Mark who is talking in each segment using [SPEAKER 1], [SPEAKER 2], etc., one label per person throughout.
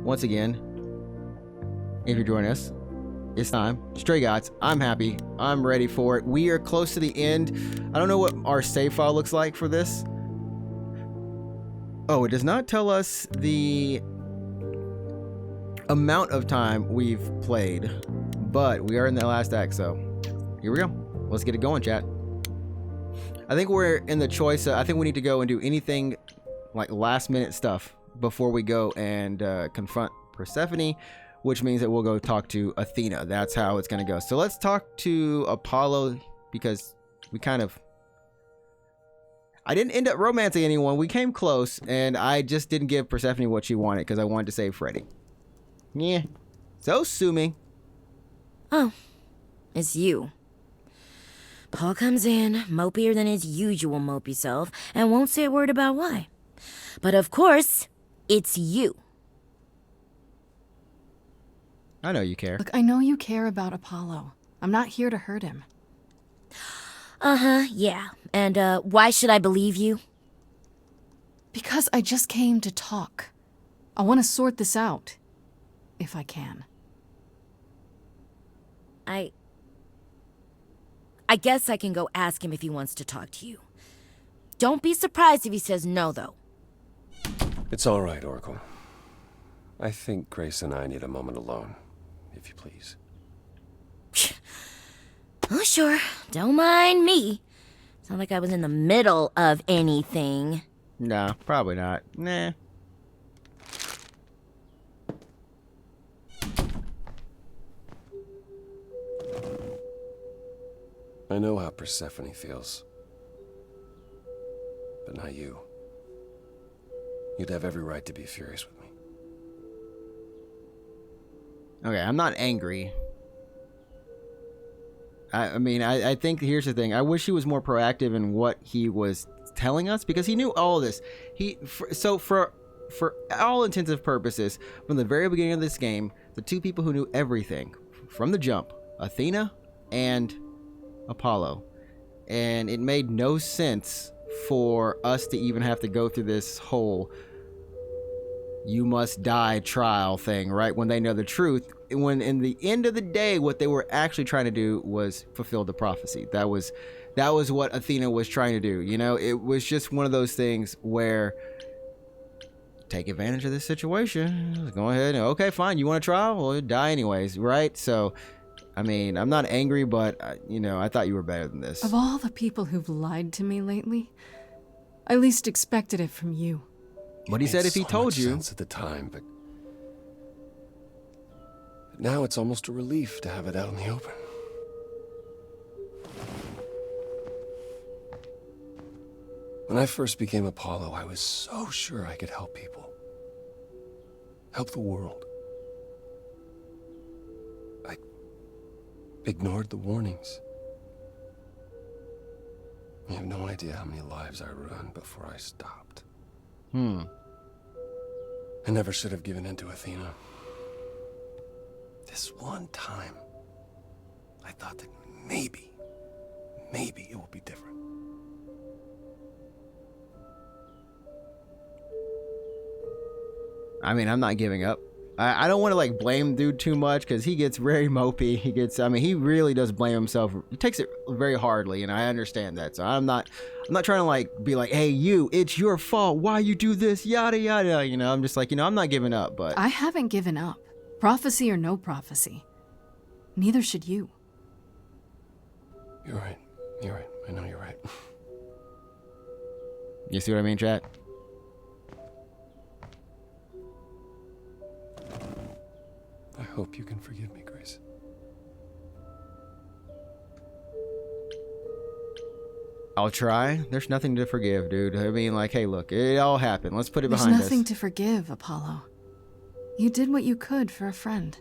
[SPEAKER 1] once again, if you're joining us, it's time. Stray Gods, I'm happy. I'm ready for it. We are close to the end. I don't know what our save file looks like for this. Oh, it does not tell us the amount of time we've played, but we are in the last act, so here we go. Let's get it going, chat. I think we're in the choice. I think we need to go and do anything like last minute stuff before we go and confront Persephone, which means that we'll go talk to Athena. That's how it's going to go. So let's talk to Apollo, because we I didn't end up romancing anyone. We came close, and I just didn't give Persephone what she wanted because I wanted to save Freddy. Yeah. So assuming.
[SPEAKER 2] Oh, it's you. Paul comes in, mopier than his usual mopey self, and won't say a word about why. But of course, it's you.
[SPEAKER 1] I know you care.
[SPEAKER 3] Look, I know you care about Apollo. I'm not here to hurt him.
[SPEAKER 2] Uh-huh, yeah. And, why should I believe you?
[SPEAKER 3] Because I just came to talk. I want to sort this out. If I can.
[SPEAKER 2] I guess I can go ask him if he wants to talk to you. Don't be surprised if he says no, though.
[SPEAKER 4] It's all right, Oracle. I think Grace and I need a moment alone, if you please.
[SPEAKER 2] Oh, sure. Don't mind me. It's not like I was in the middle of anything.
[SPEAKER 1] No, probably not. Nah.
[SPEAKER 4] I know how Persephone feels. But not you. You'd have every right to be furious with me.
[SPEAKER 1] Okay, I'm not angry. I mean, I think here's the thing. I wish he was more proactive in what he was telling us, because he knew all of this. For all intensive purposes, from the very beginning of this game, the two people who knew everything from the jump, Athena and Apollo. And it made no sense for us to even have to go through this whole you must die trial thing, right? When they know the truth. When in the end of the day, what they were actually trying to do was fulfill the prophecy. That was what Athena was trying to do. You know, it was just one of those things where take advantage of this situation. Go ahead. Okay, fine. You want to trial? Well, you'll die anyways, right? So, I mean, I'm not angry, but, you know, I thought you were better than this.
[SPEAKER 3] Of all the people who've lied to me lately, I least expected it from you.
[SPEAKER 1] But he said if he told you.
[SPEAKER 4] Sense at the time, but now it's almost a relief to have it out in the open. When I first became Apollo, I was so sure I could help people. Help the world. I ignored the warnings. You have no idea how many lives I ruined before I stopped. I never should have given in to Athena. This one time, I thought that maybe it will be different.
[SPEAKER 1] I mean, I'm not giving up. I don't want to like blame dude too much, because he gets very mopey. He really does blame himself. He takes it very hardly, and I understand that. So I'm not trying to like be like, hey, it's your fault. Why you do this? Yada yada. You know, I'm just like, you know, I'm not giving up. But
[SPEAKER 3] I haven't given up. Prophecy or no prophecy. Neither should you.
[SPEAKER 4] You're right. You're right. I know you're right.
[SPEAKER 1] You see what I mean, chat?
[SPEAKER 4] I hope you can forgive me, Grace.
[SPEAKER 1] I'll try. There's nothing to forgive, dude. I mean, like, hey, look, it all happened. Let's put it behind us.
[SPEAKER 3] There's nothing to forgive, Apollo. You did what you could for a friend.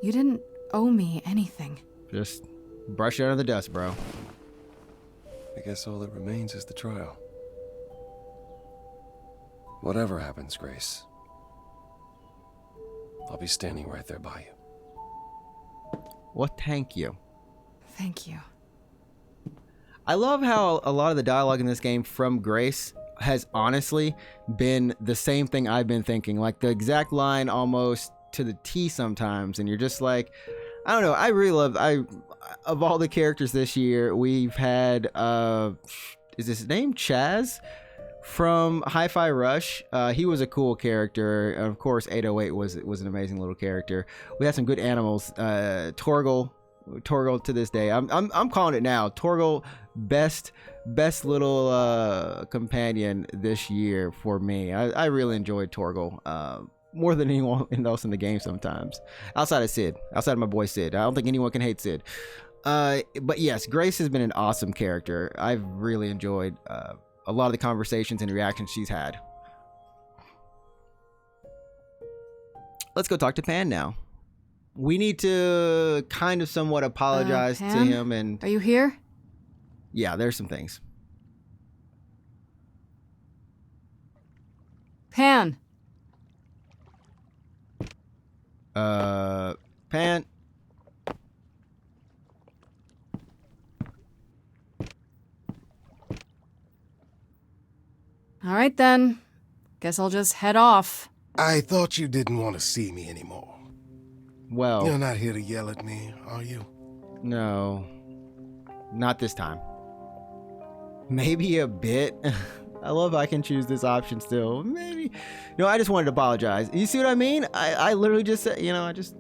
[SPEAKER 3] You didn't owe me anything.
[SPEAKER 1] Just brush it under the dust, bro.
[SPEAKER 4] I guess all that remains is the trial. Whatever happens, Grace, I'll be standing right there by you.
[SPEAKER 1] Well, thank you.
[SPEAKER 3] Thank you.
[SPEAKER 1] I love how a lot of the dialogue in this game from Grace, has honestly been the same thing I've been thinking, like the exact line almost to the T sometimes, and you're just like, I don't know. I really love. Of all the characters this year, we've had is his name Chaz from Hi-Fi Rush? He was a cool character. Of course, 808 was an amazing little character. We had some good animals. Torgal to this day. I'm calling it now. Torgal, best little companion this year for me. I really enjoyed Torgal. More than anyone else in the game sometimes. Outside of my boy Sid. I don't think anyone can hate Sid. But yes, Grace has been an awesome character. I've really enjoyed a lot of the conversations and reactions she's had. Let's go talk to Pan now. We need to kind of somewhat apologize to
[SPEAKER 3] Pan?
[SPEAKER 1] him. And
[SPEAKER 3] Are you here?
[SPEAKER 1] yeah, there's some things.
[SPEAKER 3] Pan.
[SPEAKER 1] Pan.
[SPEAKER 3] All right then. Guess I'll just head off.
[SPEAKER 5] I thought you didn't want to see me anymore.
[SPEAKER 1] Well,
[SPEAKER 5] You're not here to yell at me, are you?
[SPEAKER 1] no, not this time. Maybe a bit. I love I can choose this option still. Maybe. No, I just wanted to apologize. You see what I mean? I literally just said,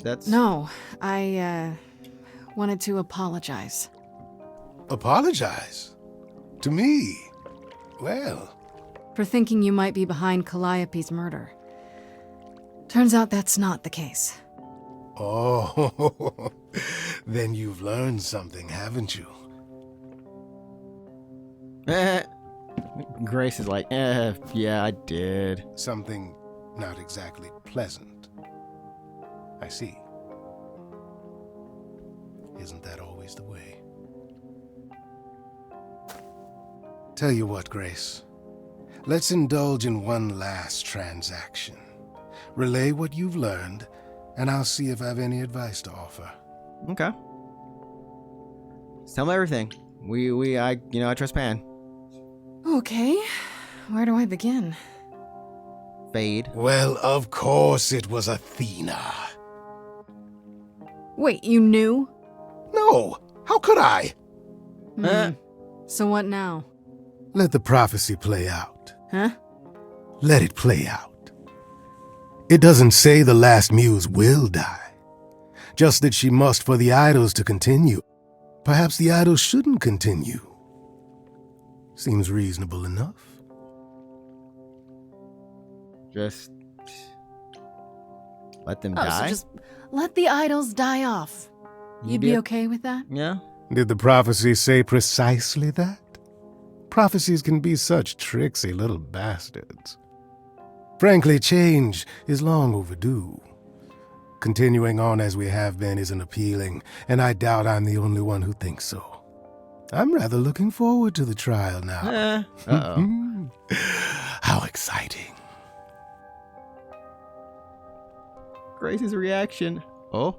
[SPEAKER 1] that's...
[SPEAKER 3] No, I wanted to apologize.
[SPEAKER 5] Apologize? To me? Well,
[SPEAKER 3] For thinking you might be behind Calliope's murder. Turns out that's not the case.
[SPEAKER 5] oh, then you've learned something, haven't you?
[SPEAKER 1] Grace is like, yeah, I did.
[SPEAKER 5] Something not exactly pleasant. I see. Isn't that always the way? Tell you what, Grace. Let's indulge in one last transaction. Relay what you've learned, and I'll see if I have any advice to offer.
[SPEAKER 1] Okay. Tell me everything. I trust Pan.
[SPEAKER 3] Okay, where do I begin?
[SPEAKER 1] Fade.
[SPEAKER 5] Well, of course it was Athena.
[SPEAKER 3] Wait, you knew?
[SPEAKER 5] No, how could I?
[SPEAKER 3] So what now?
[SPEAKER 5] Let the prophecy play out.
[SPEAKER 3] Huh?
[SPEAKER 5] Let it play out. It doesn't say the last muse will die, just that she must for the idols to continue. Perhaps the idols shouldn't continue. Seems reasonable enough.
[SPEAKER 1] Just let them
[SPEAKER 3] Oh,
[SPEAKER 1] die.
[SPEAKER 3] so just let the idols die off. You'd be okay with that?
[SPEAKER 1] Yeah.
[SPEAKER 5] Did the prophecy say precisely that? Prophecies can be such tricksy little bastards. Frankly, change is long overdue. Continuing on as we have been isn't appealing, and I doubt I'm the only one who thinks so. I'm rather looking forward to the trial now.
[SPEAKER 1] Uh-oh.
[SPEAKER 5] How exciting.
[SPEAKER 1] Grace's reaction. Oh.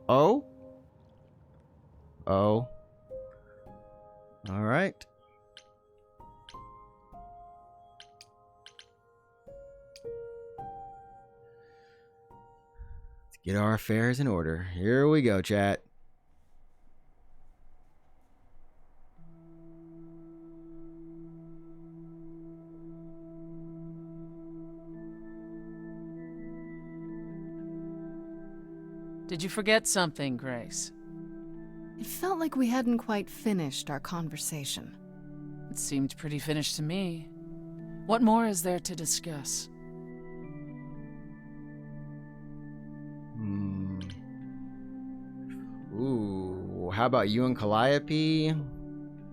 [SPEAKER 1] Oh. Oh. All right. Let's get our affairs in order. Here we go, chat.
[SPEAKER 6] Did you forget something, Grace?
[SPEAKER 3] It felt like we hadn't quite finished our conversation.
[SPEAKER 6] It seemed pretty finished to me. What more is there to discuss?
[SPEAKER 1] Ooh, how about you and Calliope?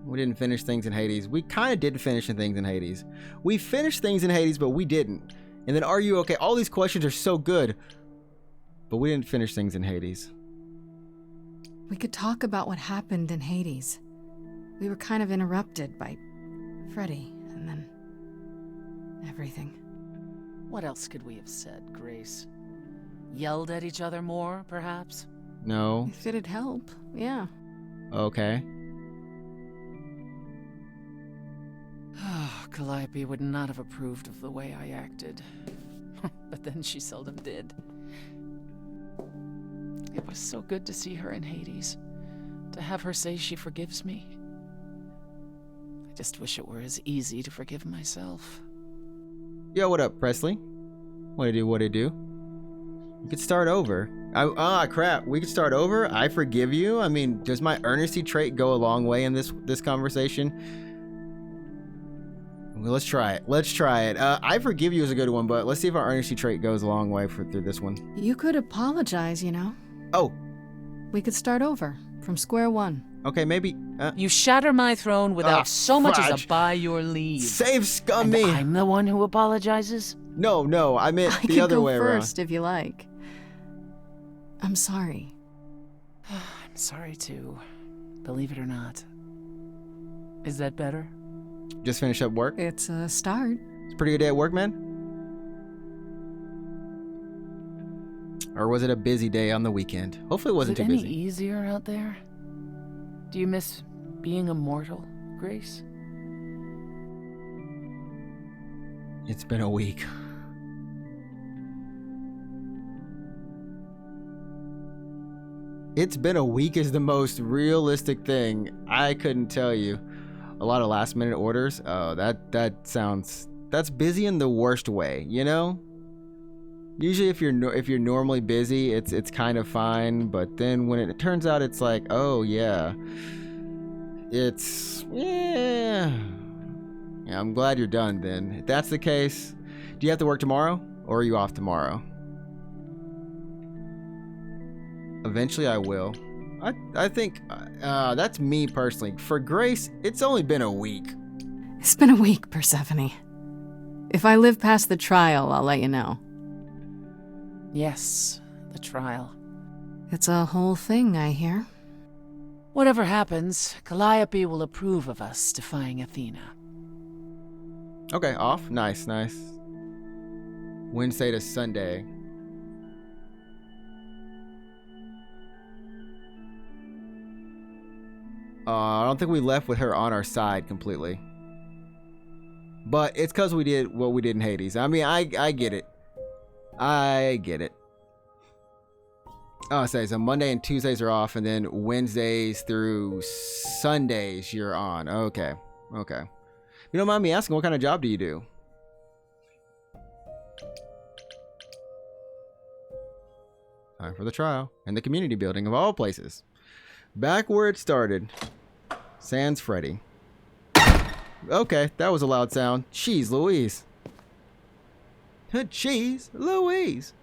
[SPEAKER 1] We didn't finish things in Hades. We kind of did finish things in Hades. We finished things in Hades, but we didn't. And then, are you okay? All these questions are so good, but we didn't finish things in Hades.
[SPEAKER 3] We could talk about what happened in Hades. We were kind of interrupted by Freddy, and then everything.
[SPEAKER 6] What else could we have said, Grace? Yelled at each other more, perhaps?
[SPEAKER 1] No.
[SPEAKER 3] If it'd help, yeah.
[SPEAKER 1] Okay.
[SPEAKER 6] Calliope would not have approved of the way I acted. But then she seldom did. It was so good to see her in Hades. To have her say she forgives me. I just wish it were as easy to forgive myself.
[SPEAKER 1] Yo, what up, Presley? What'd I do? We could start over. Crap. We could start over? I forgive you? I mean, does my earnesty trait go a long way in this conversation? Well, let's try it. I forgive you is a good one, but let's see if our earnesty trait goes a long way through this one.
[SPEAKER 3] You could apologize, you know.
[SPEAKER 1] Oh.
[SPEAKER 3] We could start over, from square one.
[SPEAKER 1] Okay, maybe.
[SPEAKER 6] You shatter my throne without so much as
[SPEAKER 1] fudge.
[SPEAKER 6] a by your leave.
[SPEAKER 1] Save scum
[SPEAKER 6] And
[SPEAKER 1] me.
[SPEAKER 6] I'm the one who apologizes?
[SPEAKER 1] No, I meant
[SPEAKER 3] I
[SPEAKER 1] the
[SPEAKER 3] can
[SPEAKER 1] other
[SPEAKER 3] go
[SPEAKER 1] way
[SPEAKER 3] first
[SPEAKER 1] around.
[SPEAKER 3] if you like. I'm sorry.
[SPEAKER 6] I'm sorry too. Believe it or not. Is that better?
[SPEAKER 1] Just finished up work.
[SPEAKER 3] It's a start.
[SPEAKER 1] It's a pretty good day at work, man. Or was it a busy day on the weekend? Hopefully it wasn't
[SPEAKER 6] Is it
[SPEAKER 1] too
[SPEAKER 6] any
[SPEAKER 1] busy.
[SPEAKER 6] easier out there? Do you miss being immortal, Grace?
[SPEAKER 1] It's been a week. It's been a week is the most realistic thing. I couldn't tell you. A lot of last minute orders. Oh, that's busy in the worst way, you know? Usually if you're normally busy, it's kind of fine, but then when it turns out it's like, oh yeah. Yeah, I'm glad you're done then. If that's the case, do you have to work tomorrow or are you off tomorrow? Eventually I will. I think that's me personally. For Grace, it's only been a week.
[SPEAKER 3] It's been a week, Persephone. If I live past the trial, I'll let you know.
[SPEAKER 6] Yes, the trial.
[SPEAKER 3] It's a whole thing, I hear.
[SPEAKER 6] Whatever happens, Calliope will approve of us defying Athena.
[SPEAKER 1] Okay, off. Nice. Wednesday to Sunday. I don't think we left with her on our side completely. But it's because we did what we did in Hades. I mean, I get it. I get it. Oh, so Monday and Tuesdays are off, and then Wednesdays through Sundays you're on. Okay. You don't mind me asking, what kind of job do you do? Time for the trial and the community building of all places. Back where it started. Sans Freddy. Okay, that was a loud sound. Jeez Louise. Jeez Louise.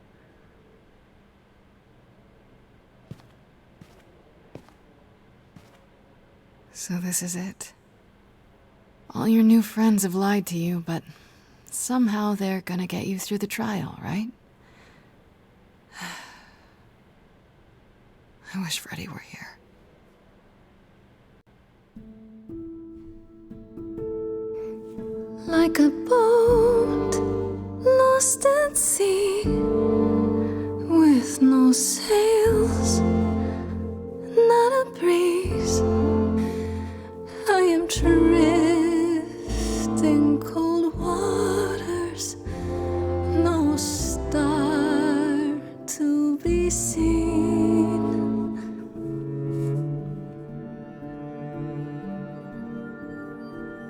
[SPEAKER 3] So this is it. All your new friends have lied to you, but somehow they're gonna get you through the trial, right? I wish Freddy were here. Like a boat lost at sea, with no sails, not a breeze. I am drifting cold waters, no star to be seen.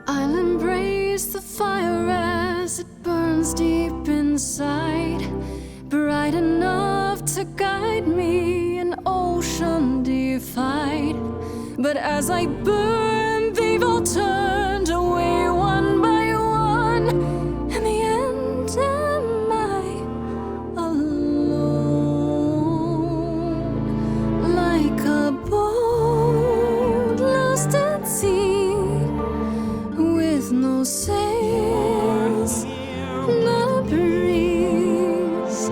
[SPEAKER 3] I'll embrace the fire as it burns deep inside, bright enough to guide me, an ocean defied. But as I burn, they've all turned away one by one. In the end, am I alone? Like a boat lost at sea, with no sails, no breeze.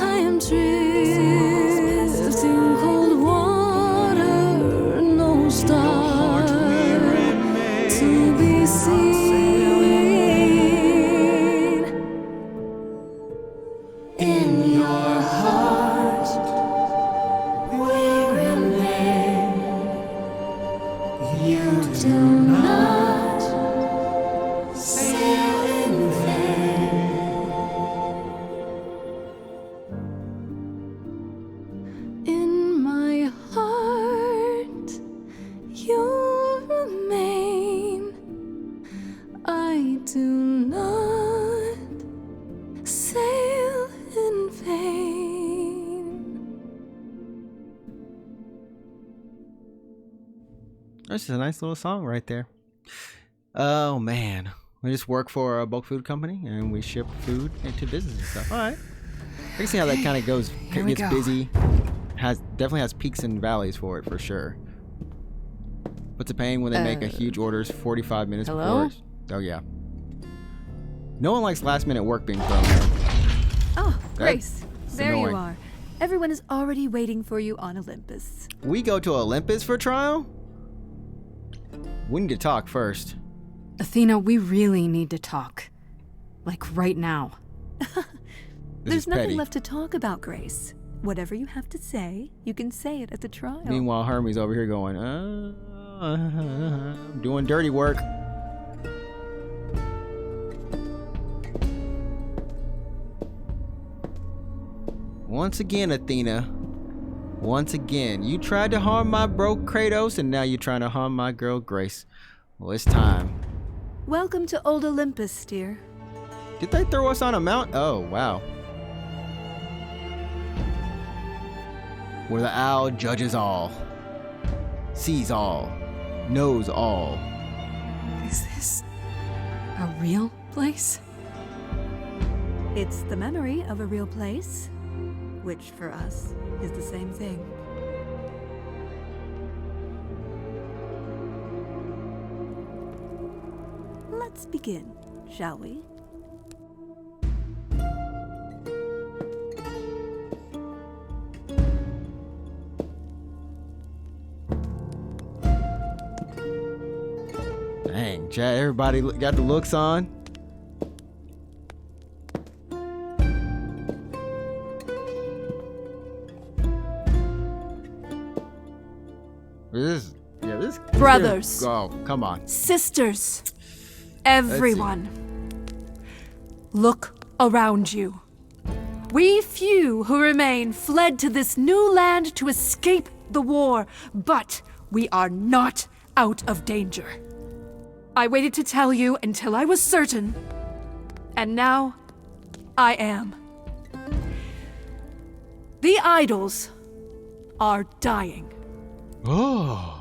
[SPEAKER 3] I am drifting cold water, no star
[SPEAKER 1] That's just a nice little song right there. Oh man, we just work for a bulk food company and we ship food into business and stuff. All right, I can see how that kind of goes. Gets busy. Definitely has peaks and valleys for it for sure. What's it paying when they make a huge orders 45 minutes
[SPEAKER 7] hello?
[SPEAKER 1] before? Oh yeah. No one likes last minute work being thrown there.
[SPEAKER 8] Oh, Grace, there
[SPEAKER 1] annoying.
[SPEAKER 8] you are. Everyone is already waiting for you on Olympus.
[SPEAKER 1] We go to Olympus for trial? We need to talk first.
[SPEAKER 7] Athena, we really need to talk. Like right now.
[SPEAKER 8] There's nothing
[SPEAKER 1] petty.
[SPEAKER 8] left to talk about, Grace. Whatever you have to say, you can say it at the trial.
[SPEAKER 1] Meanwhile, Hermes over here going, doing dirty work. Once again, Athena. Once again, you tried to harm my bro Kratos, and now you're trying to harm my girl Grace. Well, it's time.
[SPEAKER 8] Welcome to Old Olympus, dear.
[SPEAKER 1] Did they throw us on a mount? Oh, wow. Where the owl judges all, sees all, knows all.
[SPEAKER 7] Is this a real place?
[SPEAKER 8] It's the memory of a real place, which for us is the same thing. Let's begin, shall we?
[SPEAKER 1] Dang, Chad, everybody got the looks on. This
[SPEAKER 7] Brothers.
[SPEAKER 1] Oh, come on.
[SPEAKER 7] Sisters. Everyone. Look around you. We few who remain fled to this new land to escape the war, but we are not out of danger. I waited to tell you until I was certain, and now I am. The idols are dying.
[SPEAKER 1] Oh.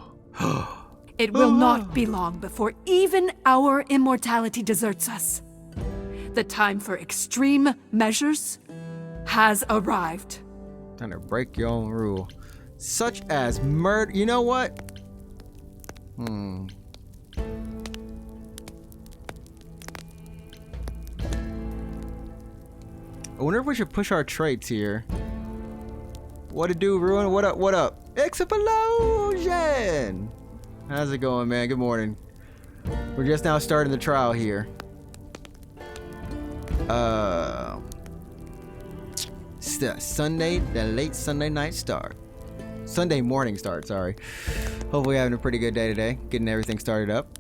[SPEAKER 7] It will not be long before even our immortality deserts us. The time for extreme measures has arrived.
[SPEAKER 1] Trying to break your own rule. Such as murder. You know what? I wonder if we should push our traits here. What to do, Ruin? What up? What up? Explosion! How's it going, man? Good morning. We're just now starting the trial here. Sunday, the late Sunday night start. Sunday morning start, sorry. Hopefully having a pretty good day today. Getting everything started up.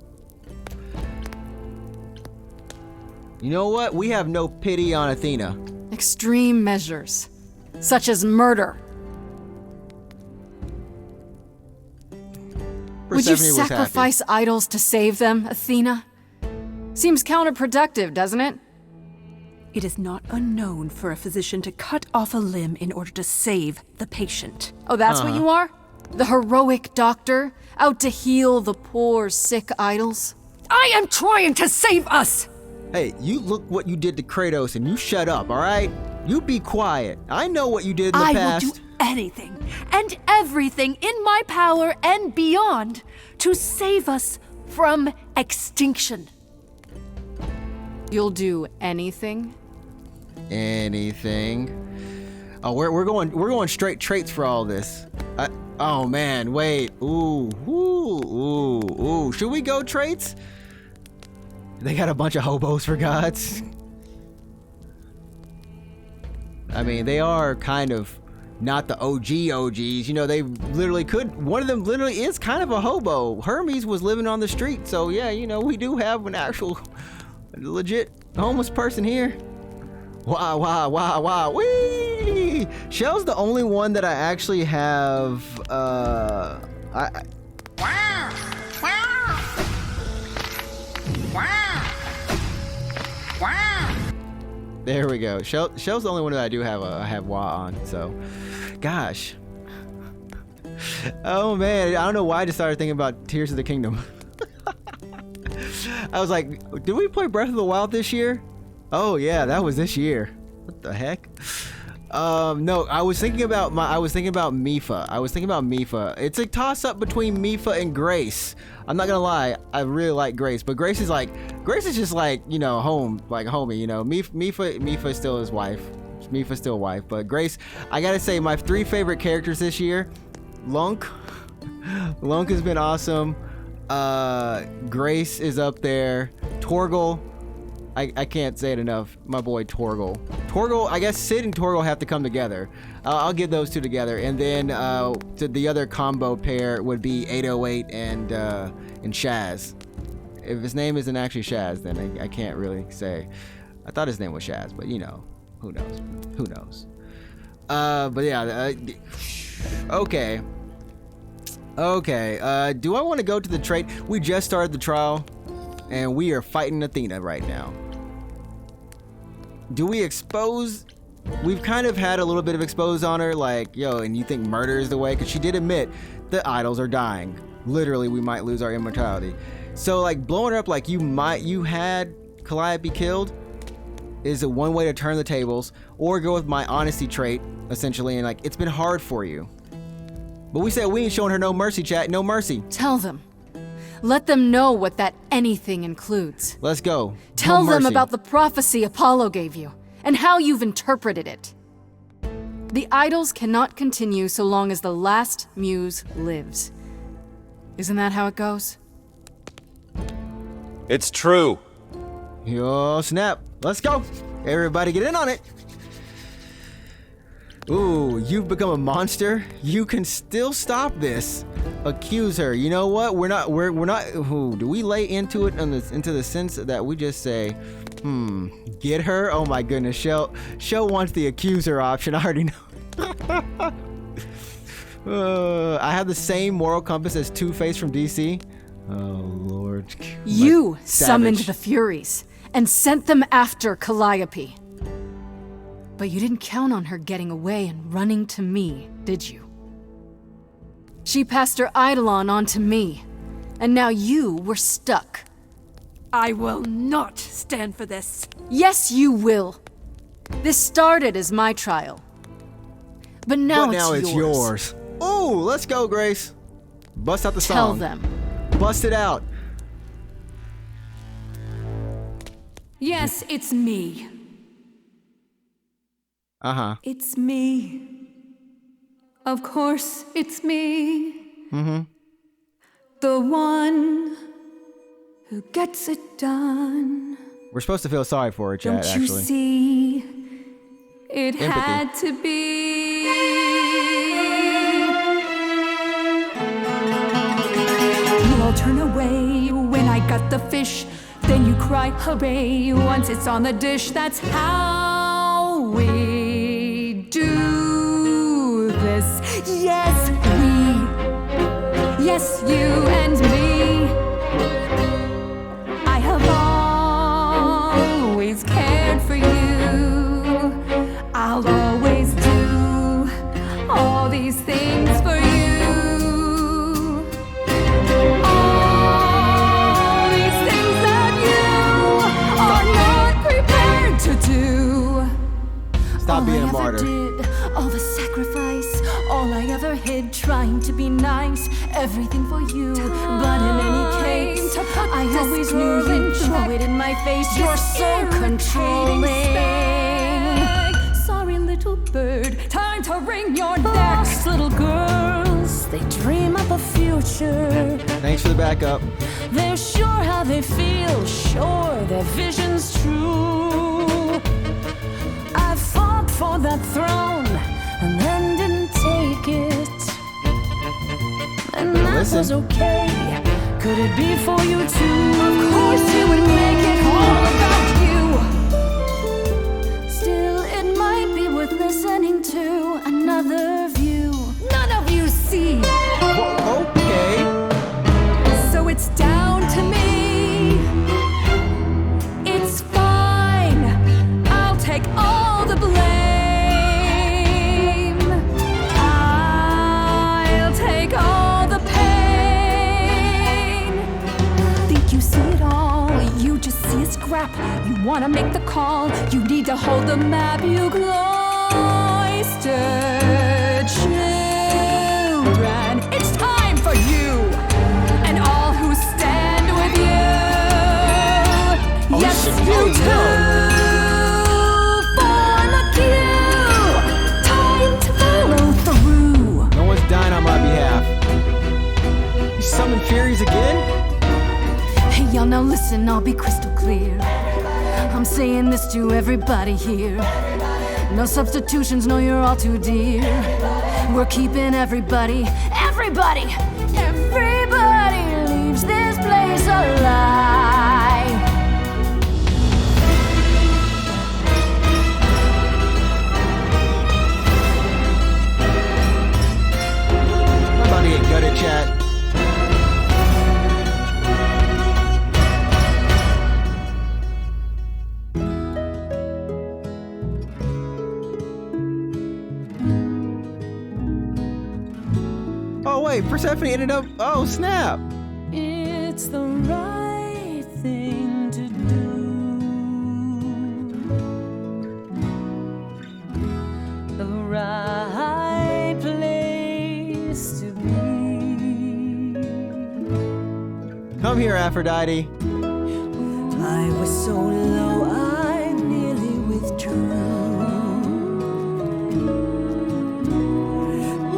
[SPEAKER 1] You know what? We have no pity on Athena.
[SPEAKER 7] Extreme measures, such as murder. Would you
[SPEAKER 1] Persephone was
[SPEAKER 7] sacrifice idols to save them, Athena? Seems counterproductive, doesn't it?
[SPEAKER 8] It is not unknown for a physician to cut off a limb in order to save the patient.
[SPEAKER 7] Oh, that's what you are? The heroic doctor, out to heal the poor, sick idols?
[SPEAKER 8] I am trying to save us!
[SPEAKER 1] Hey, you look what you did to Kratos and you shut up, alright? You be quiet. I know what you did in the past.
[SPEAKER 8] I will do anything and everything in my power and beyond to save us from extinction.
[SPEAKER 7] You'll do anything?
[SPEAKER 1] Anything. Oh, we're going straight traits for all this. Oh man, wait. Ooh. Should we go traits? They got a bunch of hobos for gods. I mean, they are kind of not the OGs. You know, they literally could. One of them literally is kind of a hobo. Hermes was living on the street, so yeah, you know, we do have an actual legit homeless person here. Wow. Whee! Shell's the only one that I actually have. There we go. Shell's the only one that I do have I have wah on. So, gosh. Oh man, I don't know why I just started thinking about Tears of the Kingdom. I was like, did we play Breath of the Wild this year? Oh yeah, that was this year. What the heck? No, I was thinking about Mipha. It's a toss up between Mipha and Grace. I'm not gonna lie, I really like Grace, but Grace is just like, you know, homie, you know. Mipha is still his wife. Mipha's still wife, but Grace, I gotta say, my 3 favorite characters this year, Lunk has been awesome. Grace is up there. Torgal, I can't say it enough. My boy Torgal, I guess Sid and Torgal have to come together. I'll get those 2 together, and then to the other combo pair would be 808 and Shaz. If his name isn't actually Shaz, then I can't really say. I thought his name was Shaz, but you know, who knows? But yeah, okay. Do I want to go to the trade? We just started the trial, and we are fighting Athena right now. Do we expose? We've kind of had a little bit of expose on her, like, yo, and you think murder is the way? Because she did admit the idols are dying. Literally, we might lose our immortality. So, like, blowing her up like you had Calliope killed is a one way to turn the tables, or go with my honesty trait, essentially, and like, it's been hard for you. But we said we ain't showing her no mercy, chat. No mercy.
[SPEAKER 7] Tell them. Let them know what that anything includes.
[SPEAKER 1] Let's go.
[SPEAKER 7] Tell
[SPEAKER 1] No
[SPEAKER 7] them
[SPEAKER 1] mercy.
[SPEAKER 7] about the prophecy Apollo gave you, and how you've interpreted it. The idols cannot continue so long as the last muse lives. Isn't that how it goes?
[SPEAKER 4] It's true.
[SPEAKER 1] Yo, snap. Let's go. Everybody get in on it. Ooh, you've become a monster. You can still stop this. Accuse her. You know what? We're not. Ooh, do we lay into it into the sense that we just say, get her? Oh my goodness. Shell wants the accuser option. I already know. I have the same moral compass as Two-Face from DC. Oh Lord.
[SPEAKER 7] You
[SPEAKER 1] Like,
[SPEAKER 7] summoned
[SPEAKER 1] savage.
[SPEAKER 7] the Furies and sent them after Calliope. But you didn't count on her getting away and running to me, did you? She passed her Eidolon on to me, and now you were stuck.
[SPEAKER 8] I will not stand for this.
[SPEAKER 7] Yes, you will. This started as my trial. But now,
[SPEAKER 1] it's yours. Ooh, let's go, Grace. Bust out the song.
[SPEAKER 7] Tell them.
[SPEAKER 1] Bust it out.
[SPEAKER 8] Yes, it's me.
[SPEAKER 1] Uh-huh.
[SPEAKER 8] It's me. Of course, it's me.
[SPEAKER 1] Mm-hmm.
[SPEAKER 8] The one who gets it done.
[SPEAKER 1] We're supposed to feel sorry for her, chat,
[SPEAKER 8] Don't you
[SPEAKER 1] actually.
[SPEAKER 8] see? It
[SPEAKER 1] Empathy.
[SPEAKER 8] had to be. You all turn away when I got the fish. Then you cry, hooray, once it's on the dish. That's how we do this. Yes, we. Yes, you and me. I have always cared for you. I'll always do all these things for you. All these things that you are not prepared to do.
[SPEAKER 1] Stop being a
[SPEAKER 8] All I
[SPEAKER 1] martyr.
[SPEAKER 8] ever did, all the sacrifice, all I ever hid, trying to be nice, everything for you. But in any case, I always knew you'd throw it in my face. You're so controlling. Sorry, little bird, time to wring your necks. Little girls, they dream up a future.
[SPEAKER 1] Thanks for the backup.
[SPEAKER 8] They're sure how they feel, sure their vision's true. I fought for that throne and then didn't take it. And that
[SPEAKER 1] listen.
[SPEAKER 8] was okay. Could it be for you too? Of course you would make it all about you. Still, it might be worth listening to another view. None of you see.
[SPEAKER 1] Okay.
[SPEAKER 8] So it's down to me. It's fine. I'll take all the blame. I'll take all
[SPEAKER 3] trap. You wanna make the call. You need to hold the map. You cloistered children. It's time for you and all who stand with you. Yes, you too. Form a queue. Time to follow through.
[SPEAKER 1] No one's dying on my behalf. You summon Furies again?
[SPEAKER 3] Hey, y'all, now listen, I'll be crystal clear. I'm saying this to everybody here. No substitutions, no, you're all too dear. We're keeping everybody leaves this place alive.
[SPEAKER 1] I'm about to get gutted, chat. Oh wait, Persephone ended up. Oh snap!
[SPEAKER 8] It's the right thing to do. The right place to be.
[SPEAKER 1] Come here, Aphrodite.
[SPEAKER 8] I was so low, I nearly withdrew.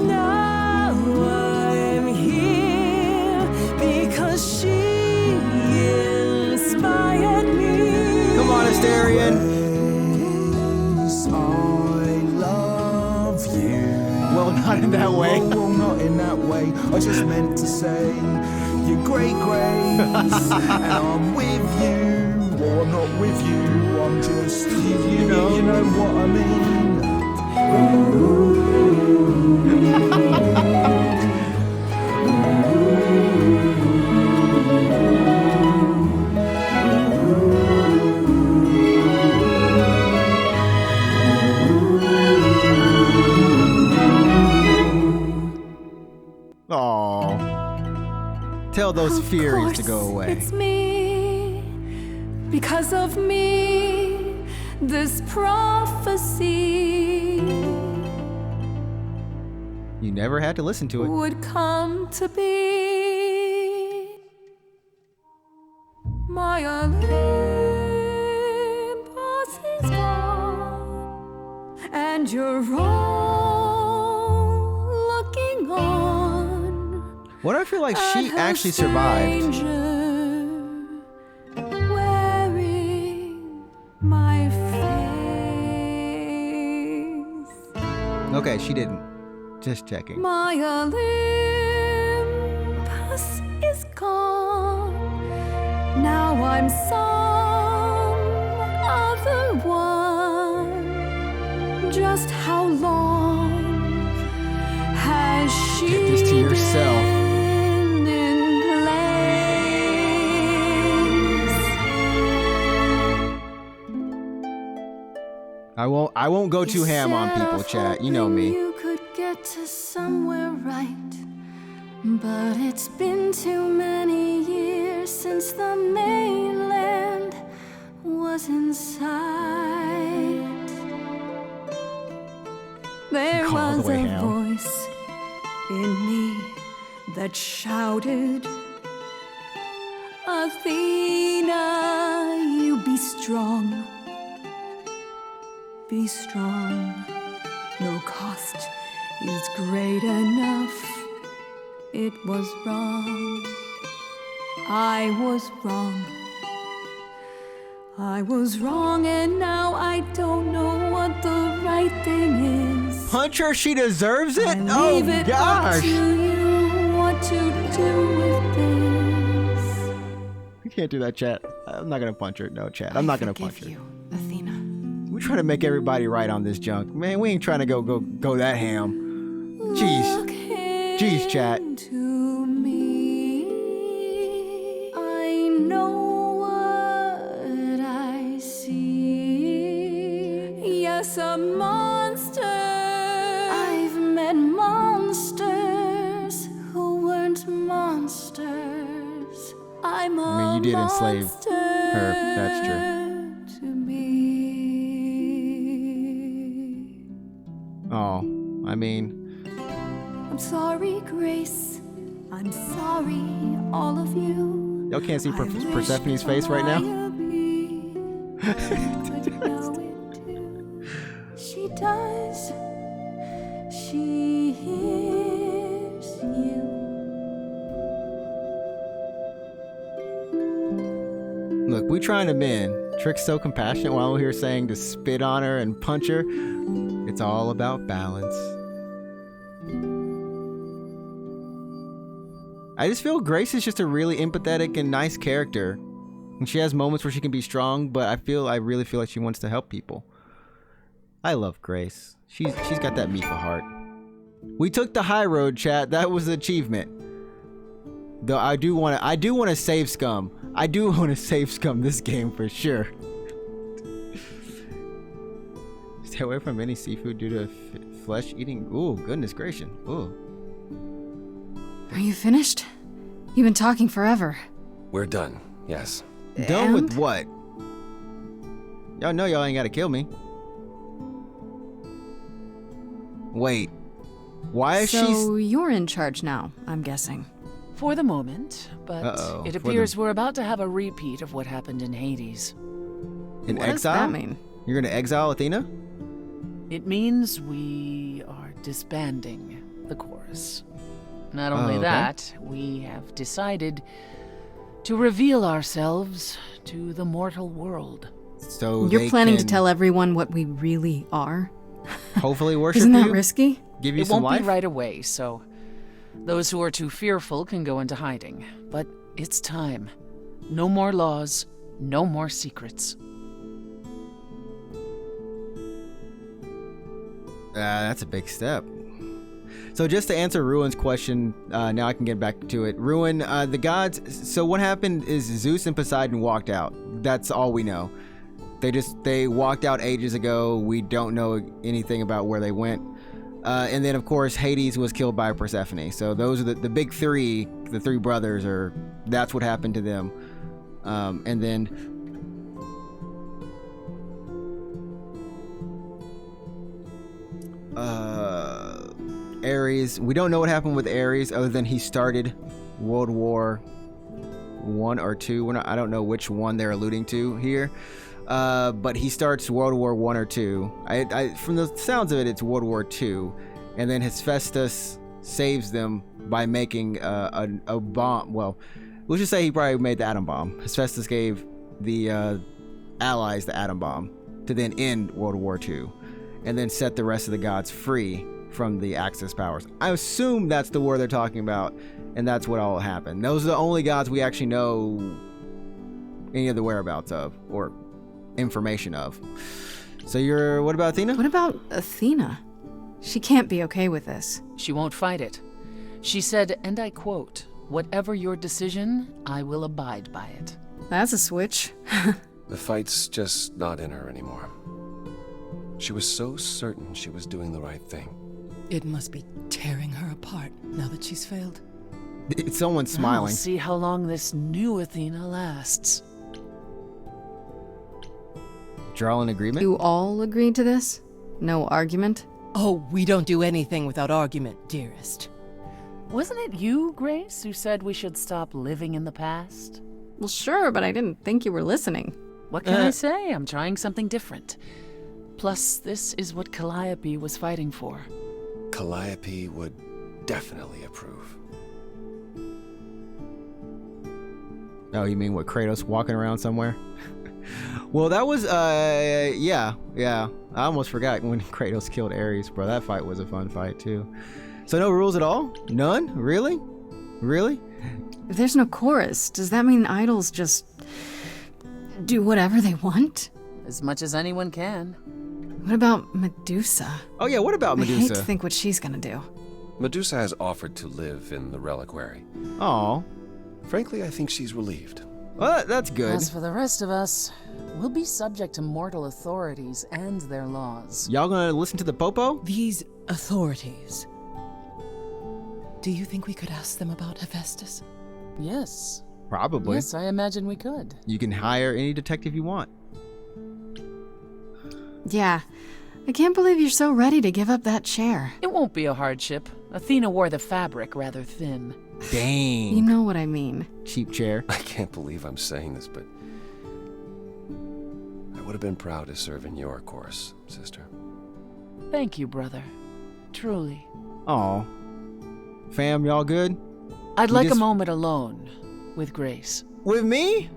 [SPEAKER 8] Now I'm here because she inspired me.
[SPEAKER 1] Come on, Asterion.
[SPEAKER 9] I love you.
[SPEAKER 1] Well, not in that way.
[SPEAKER 9] Well, not in that way. I just meant to say you're great grace, and I'm with you. Or I'm not with you. I'm just you know what I mean.
[SPEAKER 1] Aww. Tell those Furies to go
[SPEAKER 3] Of course,
[SPEAKER 1] away.
[SPEAKER 3] It's me, because of me, this prophecy
[SPEAKER 1] You never had to listen to it.
[SPEAKER 3] would come to be. My Olympus is gone, and you're all looking on.
[SPEAKER 1] What do I feel like she actually survived?
[SPEAKER 3] Wearing my face.
[SPEAKER 1] Okay, she didn't. Just checking.
[SPEAKER 3] My Olympus is gone. Now I'm some other one. Just how long has she
[SPEAKER 1] Keep this to yourself.
[SPEAKER 3] been in place?
[SPEAKER 1] I won't go too ham on people, chat. You know me.
[SPEAKER 3] You could get to somewhere right, but it's been too many years since the mainland was in sight. There
[SPEAKER 1] All the
[SPEAKER 3] was
[SPEAKER 1] way
[SPEAKER 3] a
[SPEAKER 1] down.
[SPEAKER 3] voice in me that shouted, Athena, you be strong. Be strong. No cost is great enough. It was wrong. I was wrong. I was wrong, and now I don't know what the right thing is.
[SPEAKER 1] Punch her, she deserves it?
[SPEAKER 3] I
[SPEAKER 1] Oh
[SPEAKER 3] leave it up
[SPEAKER 1] gosh.
[SPEAKER 3] to you what to do with this.
[SPEAKER 1] You can't do that, chat. I'm not gonna punch her. No, chat. I'm not gonna punch her.
[SPEAKER 6] You, Athena.
[SPEAKER 1] We're trying to make everybody right on this junk. Man, we ain't trying to go that ham. Jeez. Jeez, chat.
[SPEAKER 3] To me, I know what I see. Yes, a monster. I've met monsters who weren't monsters. I'm a
[SPEAKER 1] I mean, you did enslave
[SPEAKER 3] monster.
[SPEAKER 1] her. That's true.
[SPEAKER 3] To me.
[SPEAKER 1] Oh, I mean,
[SPEAKER 8] I'm sorry, Grace. I'm sorry, all of you.
[SPEAKER 1] y'all can't see
[SPEAKER 8] I wish
[SPEAKER 1] Persephone's face right now.
[SPEAKER 8] Calliope would know it too. She does. She hears you.
[SPEAKER 1] Look, we trying to mend. Trick's so compassionate while we're here saying to spit on her and punch her. It's all about balance. I just feel Grace is just a really empathetic and nice character. And she has moments where she can be strong, but I really feel like she wants to help people. I love Grace. She's got that Mifa heart. We took the high road, chat. That was the achievement. Though I do want to save Scum. I do want to save Scum this game for sure. Stay away from any seafood due to flesh eating. Ooh, goodness gracious. Ooh.
[SPEAKER 7] Are you finished? You've been talking forever.
[SPEAKER 4] We're done, yes.
[SPEAKER 1] Done with what? Y'all know y'all ain't gotta kill me. Wait. Why is
[SPEAKER 7] So you're in charge now, I'm guessing.
[SPEAKER 6] For the moment, but
[SPEAKER 1] Uh-oh.
[SPEAKER 6] it
[SPEAKER 1] For
[SPEAKER 6] appears we're about to have a repeat of what happened in Hades.
[SPEAKER 1] in
[SPEAKER 7] What does
[SPEAKER 1] exile?
[SPEAKER 7] that mean?
[SPEAKER 1] You're gonna exile Athena?
[SPEAKER 6] It means we are disbanding the chorus. Not only
[SPEAKER 1] okay.
[SPEAKER 6] that, we have decided to reveal ourselves to the mortal world.
[SPEAKER 1] So
[SPEAKER 7] You're
[SPEAKER 1] they
[SPEAKER 7] planning to
[SPEAKER 1] can
[SPEAKER 7] tell everyone what we really are?
[SPEAKER 1] hopefully worship
[SPEAKER 7] Isn't that
[SPEAKER 1] you?
[SPEAKER 7] risky?
[SPEAKER 1] Give you
[SPEAKER 6] It
[SPEAKER 1] some
[SPEAKER 6] won't
[SPEAKER 1] life?
[SPEAKER 6] be right away, so those who are too fearful can go into hiding. But it's time. No more laws, no more secrets.
[SPEAKER 1] That's a big step. So just to answer Ruin's question, now I can get back to it. Ruin, the gods, so what happened is Zeus and Poseidon walked out. That's all we know. They walked out ages ago. We don't know anything about where they went. And then of course Hades was killed by Persephone. So those are the big three, the three brothers, that's what happened to them. And then Ares, we don't know what happened with Ares other than he started World War I or II. I don't know which one they're alluding to here, but he starts World War I or II. From the sounds of it, it's World War II, and then Hephaestus saves them by making a bomb. Well, let's just say he probably made the atom bomb. Hephaestus gave the allies the atom bomb to then end World War II, and then set the rest of the gods free from the Axis powers. I assume that's the war they're talking about, and that's what all happened. Those are the only gods we actually know any of the whereabouts of or information of. So what about Athena?
[SPEAKER 7] What about Athena? She can't be okay with this.
[SPEAKER 6] She won't fight it. She said, and I quote, "Whatever your decision, I will abide by it."
[SPEAKER 7] That's a switch.
[SPEAKER 4] The fight's just not in her anymore. She was so certain she was doing the right thing.
[SPEAKER 10] It must be tearing her apart now that she's failed.
[SPEAKER 1] It's someone smiling.
[SPEAKER 6] We'll see how long this new Athena lasts.
[SPEAKER 1] Draw an agreement?
[SPEAKER 7] You all agreed to this? No argument?
[SPEAKER 10] Oh, we don't do anything without argument, dearest.
[SPEAKER 6] Wasn't it you, Grace, who said we should stop living in the past?
[SPEAKER 7] Well, sure, but I didn't think you were listening.
[SPEAKER 6] What can I say? I'm trying something different. Plus, this is what Calliope was fighting for.
[SPEAKER 4] Calliope would definitely approve.
[SPEAKER 1] Oh, you mean what, Kratos walking around somewhere? Well, that was, yeah. I almost forgot when Kratos killed Ares, bro. That fight was a fun fight, too. So no rules at all? None? Really? Really?
[SPEAKER 7] If there's no chorus, does that mean idols just do whatever they want?
[SPEAKER 6] As much as anyone can.
[SPEAKER 7] What about Medusa?
[SPEAKER 1] Oh, yeah, what about
[SPEAKER 7] I hate
[SPEAKER 1] Medusa?
[SPEAKER 7] to think what she's gonna do.
[SPEAKER 4] Medusa has offered to live in the reliquary.
[SPEAKER 1] Aw.
[SPEAKER 4] Frankly, I think she's relieved.
[SPEAKER 1] Well, that's good.
[SPEAKER 6] As for the rest of us, we'll be subject to mortal authorities and their laws.
[SPEAKER 1] Y'all gonna listen to the Popo?
[SPEAKER 10] These authorities. Do you think we could ask them about Hephaestus?
[SPEAKER 6] Yes,
[SPEAKER 1] Probably.
[SPEAKER 6] Yes, I imagine we could.
[SPEAKER 1] You can hire any detective you want.
[SPEAKER 7] Yeah. I can't believe you're so ready to give up that chair.
[SPEAKER 6] It won't be a hardship. Athena wore the fabric rather thin.
[SPEAKER 1] Dang.
[SPEAKER 7] You know what I mean.
[SPEAKER 1] Cheap chair.
[SPEAKER 4] I can't believe I'm saying this, but I would have been proud to serve in your course, sister.
[SPEAKER 6] Thank you, brother. Truly.
[SPEAKER 1] Aw. Fam, y'all good?
[SPEAKER 6] I'd like a moment alone with Grace.
[SPEAKER 1] With me?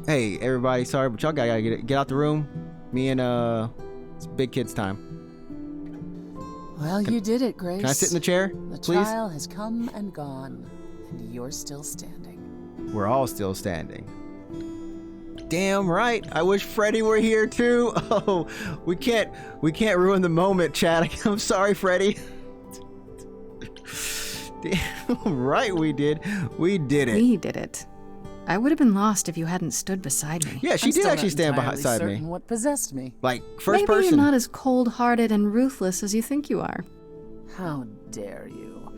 [SPEAKER 1] Hey, everybody, sorry, but y'all gotta get out the room. Me and, it's big kids time.
[SPEAKER 6] Well, you did it, Grace.
[SPEAKER 1] Can I sit in the chair,
[SPEAKER 6] The
[SPEAKER 1] please?
[SPEAKER 6] trial has come and gone, and you're still standing.
[SPEAKER 1] We're all still standing. Damn right. I wish Freddy were here too. Oh, we can't ruin the moment, Chad. I'm sorry, Freddy. Damn right we did. We did it.
[SPEAKER 7] We did it. I would have been lost if you hadn't stood beside me.
[SPEAKER 1] Yeah, she
[SPEAKER 6] I'm
[SPEAKER 1] did
[SPEAKER 6] still
[SPEAKER 1] actually
[SPEAKER 6] not
[SPEAKER 1] stand
[SPEAKER 6] entirely
[SPEAKER 1] beside me.
[SPEAKER 6] certain what possessed me.
[SPEAKER 1] Like, first
[SPEAKER 7] Maybe
[SPEAKER 1] person.
[SPEAKER 7] you're not as cold-hearted and ruthless as you think you are.
[SPEAKER 6] How dare you?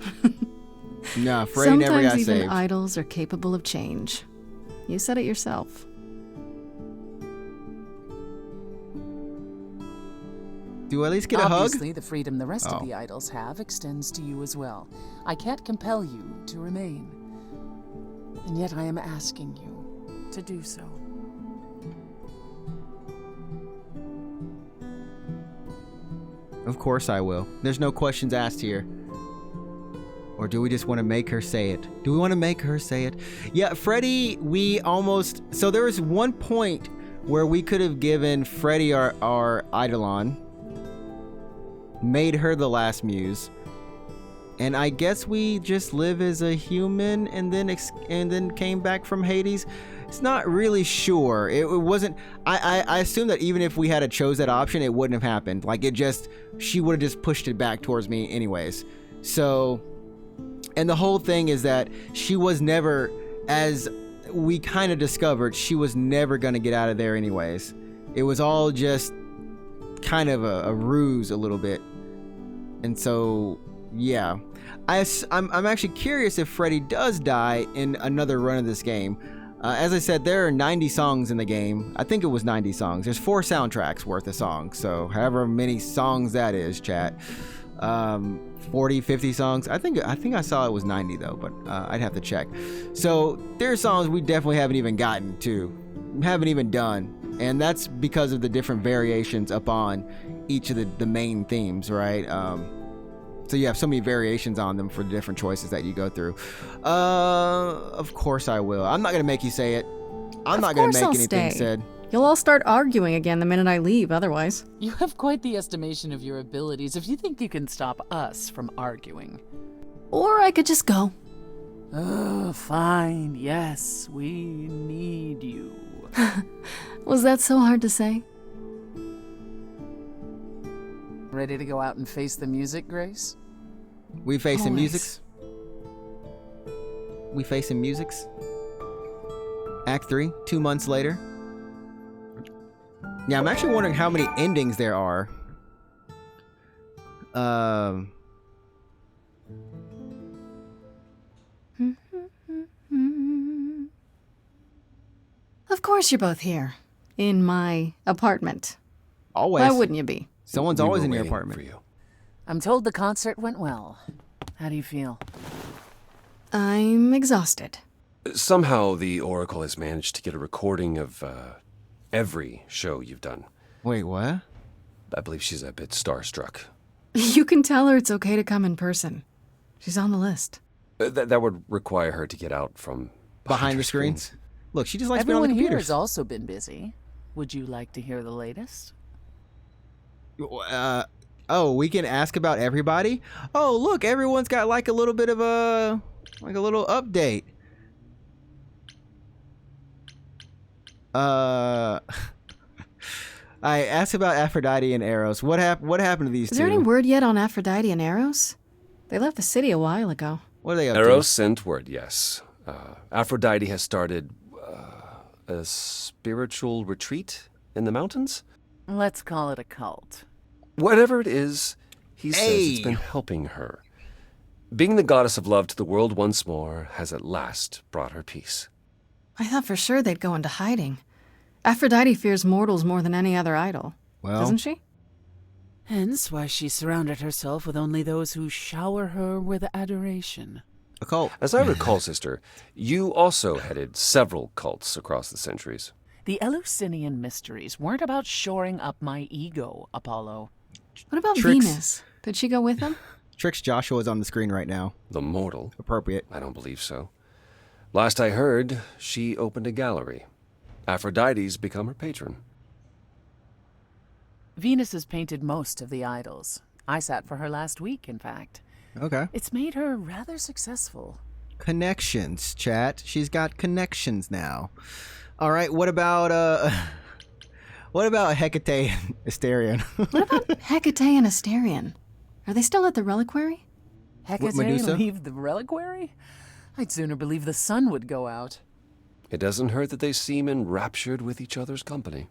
[SPEAKER 1] Nah, Freddy never got
[SPEAKER 7] Sometimes even
[SPEAKER 1] saved.
[SPEAKER 7] idols are capable of change. You said it yourself.
[SPEAKER 1] Do I at least get a hug?
[SPEAKER 6] Obviously, the freedom the rest
[SPEAKER 1] Oh.
[SPEAKER 6] of the idols have extends to you as well. I can't compel you to remain. And yet I am asking you to do so.
[SPEAKER 1] Of course I will. There's no questions asked here. Or do we just want to make her say it? Do we want to make her say it? Yeah, Freddy, we almost... So there was one point where we could have given Freddy our Eidolon, made her the last muse, and I guess we just live as a human and then came back from Hades. It's not really sure. It wasn't... I assume that even if we had chose that option, it wouldn't have happened. Like, she would have just pushed it back towards me anyways. So... And the whole thing is that she was never, as we kind of discovered, she was never going to get out of there anyways. It was all just kind of a ruse a little bit. And so, yeah. I'm actually curious if Freddy does die in another run of this game. As I said, there are 90 songs in the game. I think it was 90 songs. There's 4 soundtracks worth of songs. So however many songs that is, chat. 40, 50 songs. I think I saw it was 90 though, but I'd have to check. So there are songs we definitely haven't even gotten to, haven't even done, and that's because of the different variations upon each of the main themes, right? So you have so many variations on them for the different choices that you go through. Of course I will. I'm not gonna make you say it. I'm not gonna make anything said.
[SPEAKER 7] You'll all start arguing again the minute I leave, otherwise.
[SPEAKER 6] You have quite the estimation of your abilities if you think you can stop us from arguing.
[SPEAKER 7] Or I could just go.
[SPEAKER 6] Oh, fine. Yes, we need you.
[SPEAKER 7] Was that so hard to say?
[SPEAKER 6] Ready to go out and face the music, Grace?
[SPEAKER 1] We facing
[SPEAKER 7] Always.
[SPEAKER 1] musics. We facing musics. Act 3, 2 months later. Yeah, I'm actually wondering how many endings there are.
[SPEAKER 7] Of course you're both here. In my apartment.
[SPEAKER 1] Always.
[SPEAKER 7] Why wouldn't you be?
[SPEAKER 1] Someone's
[SPEAKER 4] We
[SPEAKER 1] always
[SPEAKER 4] were
[SPEAKER 1] in your
[SPEAKER 4] waiting
[SPEAKER 1] apartment.
[SPEAKER 4] for you.
[SPEAKER 6] I'm told the concert went well. How do you feel?
[SPEAKER 7] I'm exhausted.
[SPEAKER 4] Somehow the Oracle has managed to get a recording of every show you've done.
[SPEAKER 1] Wait, what?
[SPEAKER 4] I believe she's a bit starstruck.
[SPEAKER 7] You can tell her it's okay to come in person. She's on the list.
[SPEAKER 4] That would require her to get out from
[SPEAKER 1] Behind
[SPEAKER 4] her
[SPEAKER 1] the screens? Look, she just likes being on
[SPEAKER 6] Everyone
[SPEAKER 1] the
[SPEAKER 6] here
[SPEAKER 1] computers.
[SPEAKER 6] has also been busy. Would you like to hear the latest?
[SPEAKER 1] Oh, we can ask about everybody? Oh, look, everyone's got like a little bit of a little update. I asked about Aphrodite and Eros. What happened to these two?
[SPEAKER 7] Is there any word yet on Aphrodite and Eros? They left the city a while ago.
[SPEAKER 1] What are they up
[SPEAKER 4] Eros sent word, yes. Aphrodite has started a spiritual retreat in the mountains?
[SPEAKER 6] Let's call it a cult.
[SPEAKER 4] Whatever it is, he says it's
[SPEAKER 1] Hey.
[SPEAKER 4] been helping her. Being the goddess of love to the world once more has at last brought her peace.
[SPEAKER 7] I thought for sure they'd go into hiding. Aphrodite fears mortals more than any other idol.
[SPEAKER 1] Well,
[SPEAKER 7] doesn't she?
[SPEAKER 6] Hence why she surrounded herself with only those who shower her with adoration.
[SPEAKER 1] a cult.
[SPEAKER 4] As I recall, sister, you also headed several cults across the centuries.
[SPEAKER 6] The Eleusinian mysteries weren't about shoring up my ego, Apollo.
[SPEAKER 7] What about
[SPEAKER 1] Trix.
[SPEAKER 7] Venus? Did she go with them?
[SPEAKER 1] Trix Joshua is on the screen right now.
[SPEAKER 4] The mortal?
[SPEAKER 1] Appropriate.
[SPEAKER 4] I don't believe so. Last I heard, she opened a gallery. Aphrodite's become her patron.
[SPEAKER 6] Venus has painted most of the idols. I sat for her last week, in fact.
[SPEAKER 1] Okay.
[SPEAKER 6] It's made her rather successful.
[SPEAKER 1] Connections, chat. She's got connections now. All right. What about Hecate and Asterion?
[SPEAKER 7] What about Hecate and Asterion? Are they still at the reliquary?
[SPEAKER 6] Hecate
[SPEAKER 1] Medusa?
[SPEAKER 6] leave the reliquary? I'd sooner believe the sun would go out.
[SPEAKER 4] It doesn't hurt that they seem enraptured with each other's company.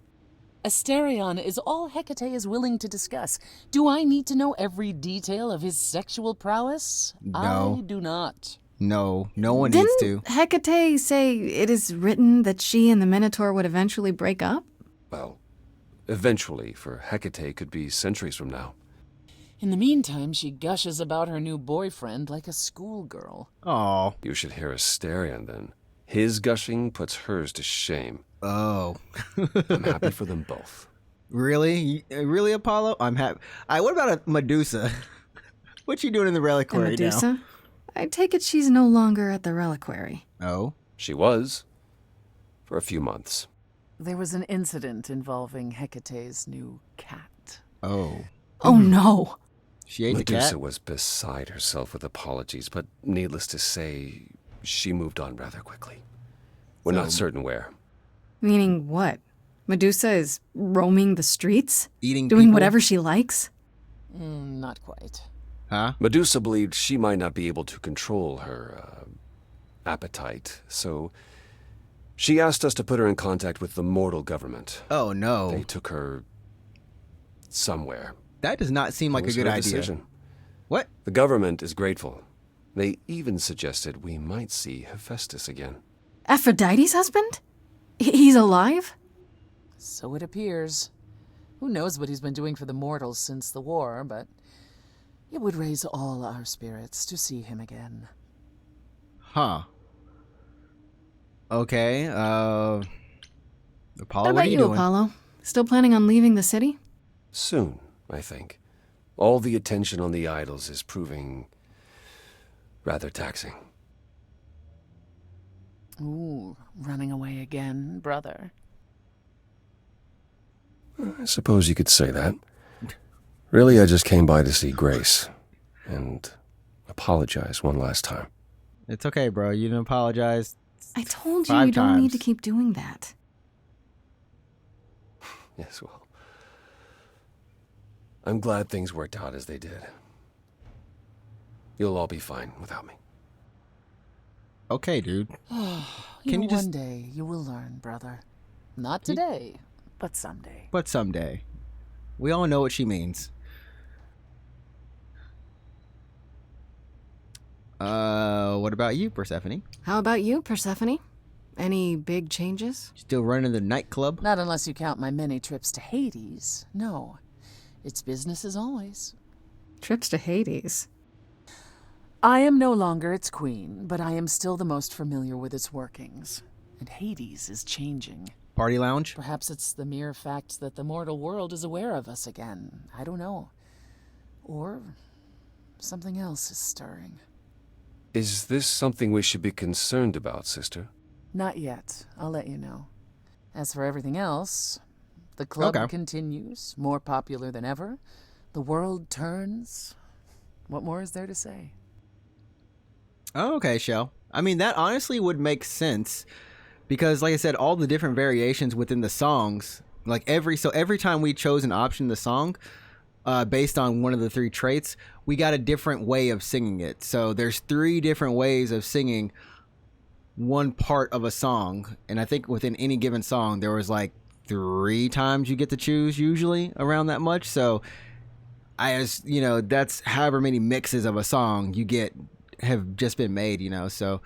[SPEAKER 6] Asterion is all Hecate is willing to discuss. Do I need to know every detail of his sexual prowess?
[SPEAKER 1] No.
[SPEAKER 6] I do not.
[SPEAKER 1] No one needs to.
[SPEAKER 7] Didn't Hecate say it is written that she and the Minotaur would eventually break up?
[SPEAKER 4] Well, eventually, for Hecate could be centuries from now.
[SPEAKER 6] In the meantime, she gushes about her new boyfriend like a schoolgirl.
[SPEAKER 1] Oh.
[SPEAKER 4] You should hear Asterion then. His gushing puts hers to shame.
[SPEAKER 1] Oh.
[SPEAKER 4] I'm happy for them both.
[SPEAKER 1] Really? Really, Apollo? I'm happy. What about a Medusa? What's she doing in the
[SPEAKER 7] And
[SPEAKER 1] reliquary
[SPEAKER 7] Medusa? I take it she's no longer at the reliquary.
[SPEAKER 1] now? Oh.
[SPEAKER 4] She was. For a few months.
[SPEAKER 6] There was an incident involving Hecate's new cat.
[SPEAKER 1] Oh.
[SPEAKER 7] Oh no!
[SPEAKER 1] She ate the
[SPEAKER 4] Medusa
[SPEAKER 1] cat?
[SPEAKER 4] was beside herself with apologies, but needless to say, she moved on rather quickly. We're not certain where.
[SPEAKER 7] Meaning what? Medusa is roaming the streets?
[SPEAKER 1] Eating
[SPEAKER 7] Doing
[SPEAKER 1] people?
[SPEAKER 7] whatever she likes?
[SPEAKER 6] Not quite.
[SPEAKER 1] Huh?
[SPEAKER 4] Medusa believed she might not be able to control her appetite, so she asked us to put her in contact with the mortal government.
[SPEAKER 1] Oh, no.
[SPEAKER 4] They took her somewhere.
[SPEAKER 1] That does not seem like
[SPEAKER 4] It
[SPEAKER 1] a
[SPEAKER 4] was
[SPEAKER 1] good
[SPEAKER 4] her
[SPEAKER 1] idea.
[SPEAKER 4] decision.
[SPEAKER 1] What?
[SPEAKER 4] The government is grateful. They even suggested we might see Hephaestus again.
[SPEAKER 7] Aphrodite's husband? He's alive?
[SPEAKER 6] So it appears. Who knows what he's been doing for the mortals since the war, but it would raise all our spirits to see him again.
[SPEAKER 1] Huh. Okay, Apollo,
[SPEAKER 7] What
[SPEAKER 1] what are
[SPEAKER 7] about
[SPEAKER 1] you
[SPEAKER 7] you,
[SPEAKER 1] doing?
[SPEAKER 7] Apollo? Still planning on leaving the city?
[SPEAKER 4] Soon, I think. All the attention on the idols is proving rather taxing.
[SPEAKER 6] Ooh, running away again, brother.
[SPEAKER 4] I suppose you could say that. Really, I just came by to see Grace and apologize one last time.
[SPEAKER 1] It's okay, bro. You didn't apologize.
[SPEAKER 7] I told you
[SPEAKER 1] 5
[SPEAKER 7] you don't need
[SPEAKER 1] times.
[SPEAKER 7] to keep doing that.
[SPEAKER 4] Yes, well, I'm glad things worked out as they did. You'll all be fine without me.
[SPEAKER 1] Okay, dude.
[SPEAKER 6] One
[SPEAKER 1] you just-
[SPEAKER 6] day you will learn, brother. Not today, but someday.
[SPEAKER 1] But someday. We all know what she means. What about you, Persephone?
[SPEAKER 7] How about you, Persephone? Any big changes?
[SPEAKER 1] Still running the nightclub?
[SPEAKER 6] Not unless you count my many trips to Hades. No, it's business as always.
[SPEAKER 7] Trips to Hades.
[SPEAKER 6] I am no longer its queen, but I am still the most familiar with its workings. And Hades is changing.
[SPEAKER 1] Party lounge?
[SPEAKER 6] Perhaps it's the mere fact that the mortal world is aware of us again. I don't know. Or something else is stirring.
[SPEAKER 4] Is this something we should be concerned about, sister?
[SPEAKER 6] Not yet. I'll let you know. As for everything else, the club
[SPEAKER 1] Okay.
[SPEAKER 6] continues, more popular than ever. The world turns. What more is there to say?
[SPEAKER 1] Oh, okay, Shell. I mean, that honestly would make sense because, like I said, all the different variations within the songs, like every time we chose an option in the song, based on one of the 3 traits, we got a different way of singing it. So there's 3 different ways of singing one part of a song, and I think within any given song there was like 3 times you get to choose, usually around that much. So that's however many mixes of a song you get have just been made, so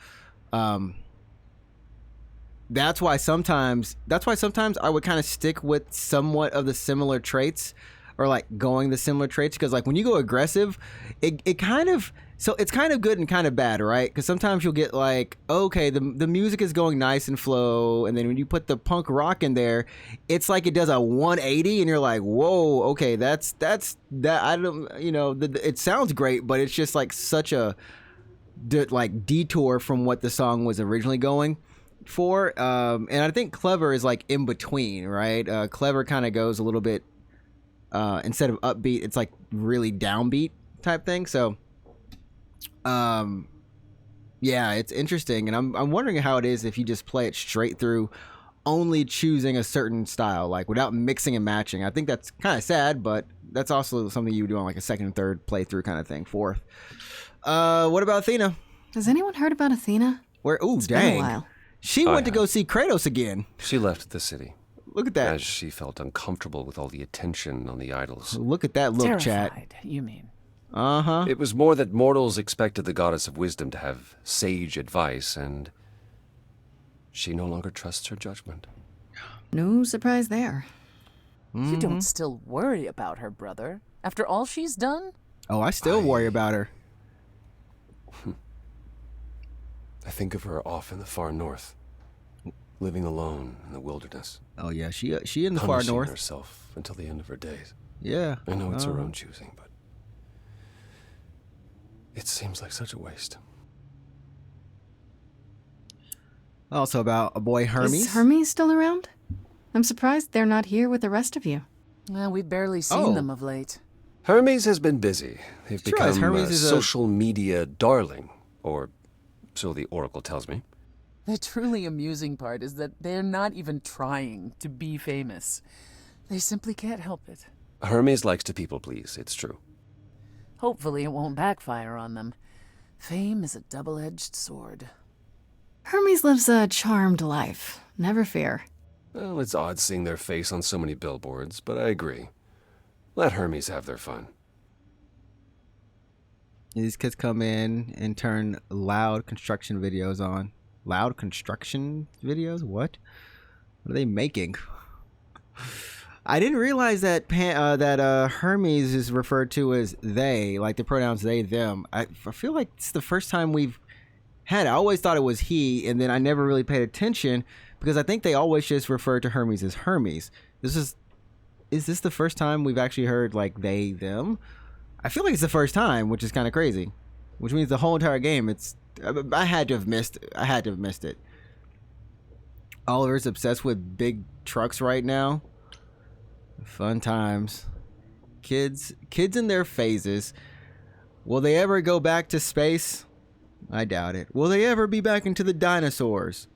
[SPEAKER 1] that's why sometimes I would kind of stick with somewhat of the similar traits, or like going the similar traits, because like when you go aggressive, it kind of, so it's kind of good and kind of bad, right? Because sometimes you'll get like, okay, the music is going nice and flow, and then when you put the punk rock in there, it's like it does a 180, and you're like, whoa, okay, that's that. I don't, it sounds great, but it's just like such a like detour from what the song was originally going for. And I think Clever is like in between, right? Clever kind of goes a little bit, instead of upbeat, it's like really downbeat type thing. So yeah, it's interesting, and I'm wondering how it is if you just play it straight through, only choosing a certain style, like without mixing and matching. I think that's kind of sad, but that's also something you would do on like a second and third playthrough kind of thing. Fourth. What about Athena?
[SPEAKER 7] Has anyone heard about Athena?
[SPEAKER 1] Where? Ooh,
[SPEAKER 7] It's been a
[SPEAKER 1] dang.
[SPEAKER 7] while.
[SPEAKER 1] She went to go see Kratos again.
[SPEAKER 4] She left the city
[SPEAKER 1] Look at that.
[SPEAKER 4] as she felt uncomfortable with all the attention on the idols.
[SPEAKER 1] Look at that look, chat.
[SPEAKER 6] Terrified, you mean?
[SPEAKER 1] Uh-huh.
[SPEAKER 4] It was more that mortals expected the goddess of wisdom to have sage advice, and she no longer trusts her judgment.
[SPEAKER 7] No surprise there.
[SPEAKER 6] You don't still worry about her, brother. After all she's done?
[SPEAKER 1] Oh, I still worry about her.
[SPEAKER 4] I think of her off in the far north, living alone in the wilderness.
[SPEAKER 1] Oh yeah, she in the far
[SPEAKER 4] punishing
[SPEAKER 1] north.
[SPEAKER 4] herself until the end of her days.
[SPEAKER 1] Yeah.
[SPEAKER 4] I know it's her own choosing, but it seems like such a waste.
[SPEAKER 1] Also about a boy Hermes.
[SPEAKER 7] Is Hermes still around? I'm surprised they're not here with the rest of you.
[SPEAKER 6] Well, we've barely seen them of late.
[SPEAKER 4] Hermes has been busy. They've
[SPEAKER 1] Just realized
[SPEAKER 4] become
[SPEAKER 1] Hermes
[SPEAKER 4] a
[SPEAKER 1] is a-
[SPEAKER 4] social media darling, or so the Oracle tells me.
[SPEAKER 6] The truly amusing part is that they're not even trying to be famous. They simply can't help it.
[SPEAKER 4] Hermes likes to people please, it's true.
[SPEAKER 6] Hopefully it won't backfire on them. Fame is a double-edged sword.
[SPEAKER 7] Hermes lives a charmed life. Never fear.
[SPEAKER 4] Well, it's odd seeing their face on so many billboards, but I agree. Let Hermes have their fun.
[SPEAKER 1] These kids come in and turn loud construction videos on. Loud construction videos? What are they making? I didn't realize that Hermes is referred to as they, like the pronouns they, them. I feel like it's the first time we've had it. I always thought it was he, and then I never really paid attention because I think they always just refer to Hermes as Hermes. Is this the first time we've actually heard like they, them? I feel like it's the first time, which is kind of crazy. Which means the whole entire game, I had to have missed it. Oliver's obsessed with big trucks right now. Fun times. Kids in their phases. Will they ever go back to space? I doubt it. Will they ever be back into the dinosaurs?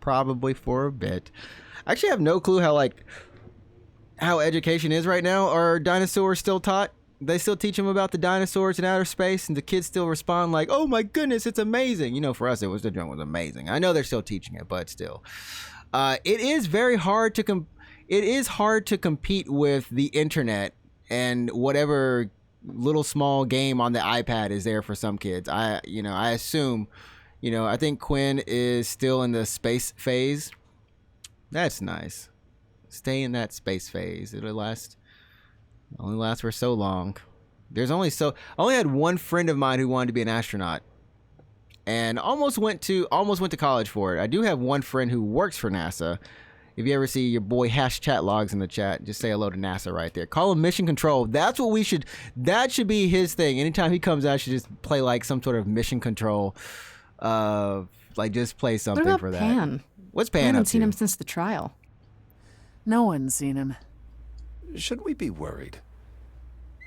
[SPEAKER 1] Probably for a bit. I actually have no clue how education is right now. Are dinosaurs still taught? They still teach them about the dinosaurs in outer space, and the kids still respond like, "Oh my goodness, it's amazing!" For us, the joke was amazing. I know they're still teaching it, but still, it is very hard to it is hard to compete with the internet and whatever little small game on the iPad is there for some kids. I assume, I think Quinn is still in the space phase. That's nice. Stay in that space phase. It'll only last for so long. I only had one friend of mine who wanted to be an astronaut and almost went to college for it. I do have one friend who works for NASA. If you ever see your boy #chat logs in the chat, just say hello to NASA right there. Call him Mission Control. That should be his thing. Anytime he comes out, should just play like some sort of Mission Control. Just play something
[SPEAKER 7] What about
[SPEAKER 1] for that.
[SPEAKER 7] Pan?
[SPEAKER 1] What's
[SPEAKER 7] I
[SPEAKER 1] Pan
[SPEAKER 7] haven't
[SPEAKER 1] up
[SPEAKER 7] seen
[SPEAKER 1] to?
[SPEAKER 7] him since the trial.
[SPEAKER 6] No one's seen him.
[SPEAKER 4] Should we be worried?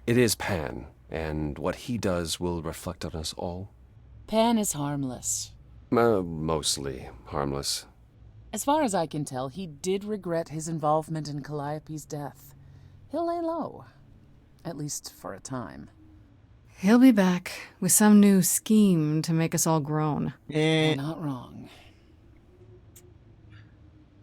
[SPEAKER 4] It is Pan, and what he does will reflect on us all.
[SPEAKER 6] Pan is harmless.
[SPEAKER 4] Mostly harmless.
[SPEAKER 6] As far as I can tell, he did regret his involvement in Calliope's death. He'll lay low. At least for a time.
[SPEAKER 7] He'll be back with some new scheme to make us all groan.
[SPEAKER 6] You're not wrong.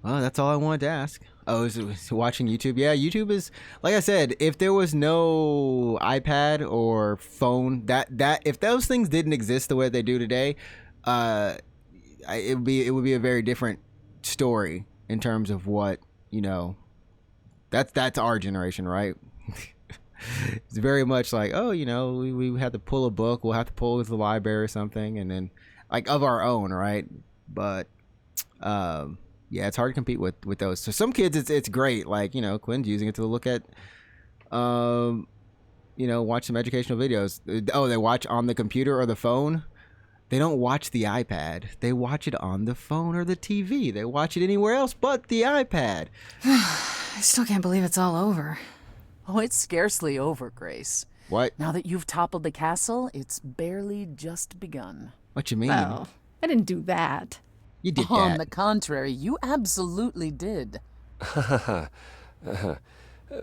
[SPEAKER 1] Well, that's all I wanted to ask. Oh, is watching YouTube? Yeah, YouTube is, like I said, if there was no iPad or phone, if those things didn't exist the way they do today, it would be a very different story in terms of what, that's our generation, right? It's very much like, oh, we had to pull a book, we'll have to pull it to the library or something, and then like of our own, right? But yeah, it's hard to compete with those. So some kids, it's great, like Quinn's using it to look at watch some educational videos. Oh, they watch on the computer or the phone. They don't watch the iPad. They watch it on the phone or the TV. They watch it anywhere else but the iPad.
[SPEAKER 7] I still can't believe it's all over.
[SPEAKER 6] Oh, it's scarcely over, Grace.
[SPEAKER 1] What?
[SPEAKER 6] Now that you've toppled the castle, it's barely just begun.
[SPEAKER 1] What you mean?
[SPEAKER 7] Well, I didn't do that.
[SPEAKER 1] You did
[SPEAKER 6] On
[SPEAKER 1] that.
[SPEAKER 6] the contrary, you absolutely did.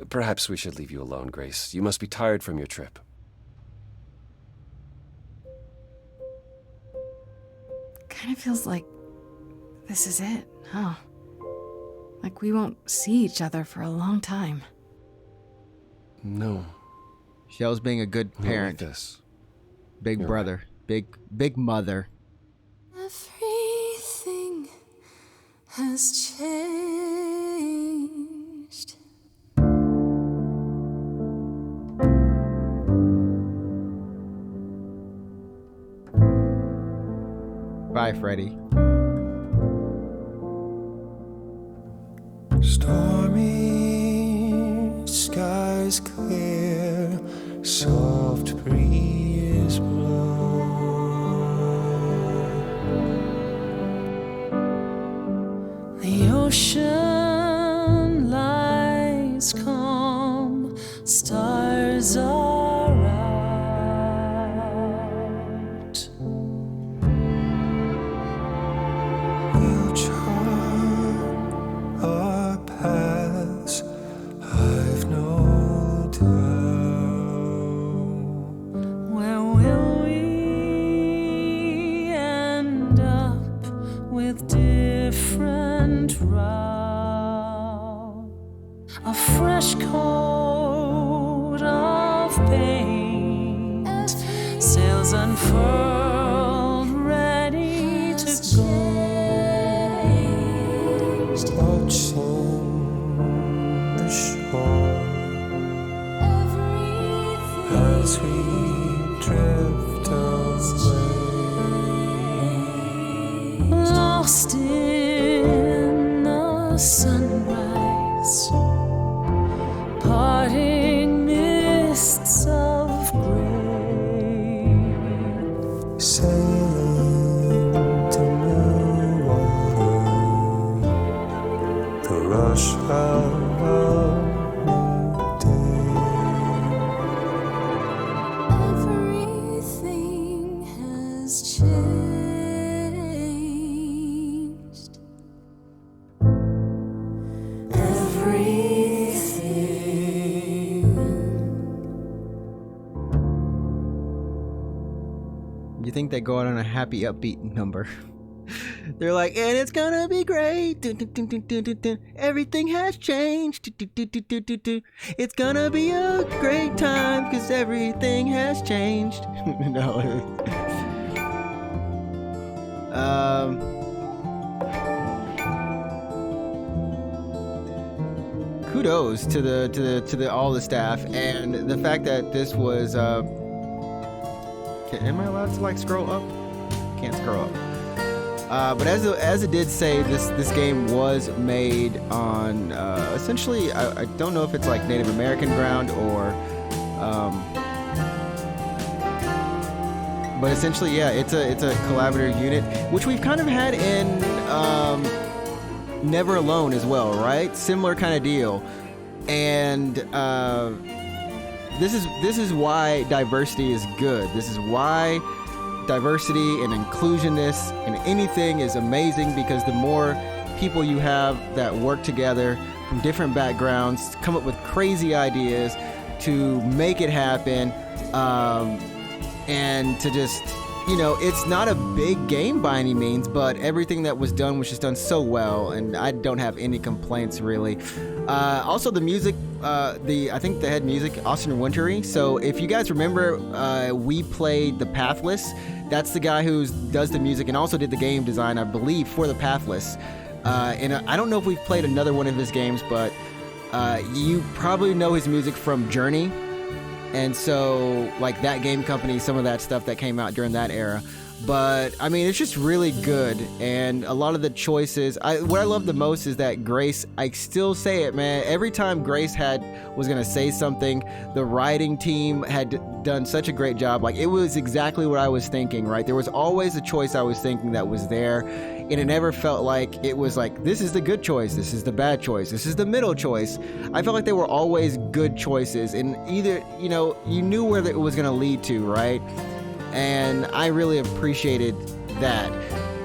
[SPEAKER 4] Perhaps we should leave you alone, Grace. You must be tired from your trip.
[SPEAKER 7] Kind of feels like this is it, huh? Like we won't see each other for a long time.
[SPEAKER 4] No.
[SPEAKER 1] Shell's being a good parent.
[SPEAKER 4] Like this.
[SPEAKER 1] Big brother.
[SPEAKER 4] Right.
[SPEAKER 1] Big mother.
[SPEAKER 3] Everything has changed.
[SPEAKER 1] Bye, Freddie.
[SPEAKER 9] Stormy skies clear, soft breeze blow.
[SPEAKER 3] The ocean lies calm, stars are out.
[SPEAKER 9] We'll chart our paths, I've no doubt.
[SPEAKER 3] Where will we end up with different route? A fresh coat of paint, sails unfurled, ready to go.
[SPEAKER 9] Watching the shore as we drift away.
[SPEAKER 3] Lost in the sunrise, parting mists of gray.
[SPEAKER 9] Sailing to new water, the rush of a new day.
[SPEAKER 3] Everything has changed.
[SPEAKER 1] You think they go out on a happy, upbeat number? They're like, and it's gonna be great. Dun, dun, dun, dun, dun, dun, dun. Everything has changed. Dun, dun, dun, dun, dun, dun. It's gonna be a great time because everything has changed. No. Kudos to the all the staff and the fact that this was. Am I allowed to like scroll up? Can't scroll up. But as it did say, this game was made on essentially I don't know if it's like Native American ground or but essentially yeah, it's a collaborative unit, which we've kind of had in Never Alone as well, right? Similar kind of deal. And this is why diversity is good. This is why diversity and inclusionness and anything is amazing, because the more people you have that work together from different backgrounds, come up with crazy ideas to make it happen, and to just, it's not a big game by any means, but everything that was done was just done so well, and I don't have any complaints really. Also the music, I think the head music, Austin Wintory. So if you guys remember, we played The Pathless. That's the guy who does the music and also did the game design, I believe, for The Pathless. And I don't know if we've played another one of his games, but you probably know his music from Journey. And so, like, that game company, some of that stuff that came out during that era. But, I mean, it's just really good. And a lot of the choices, what I love the most is that Grace, I still say it, man. Every time Grace was going to say something, the writing team had done such a great job. Like, it was exactly what I was thinking, right? There was always a choice I was thinking that was there. And it never felt like it was like, this is the good choice, this is the bad choice, this is the middle choice. I felt like they were always good choices. And either, you know, you knew where it was going to lead to, right? And I really appreciated that.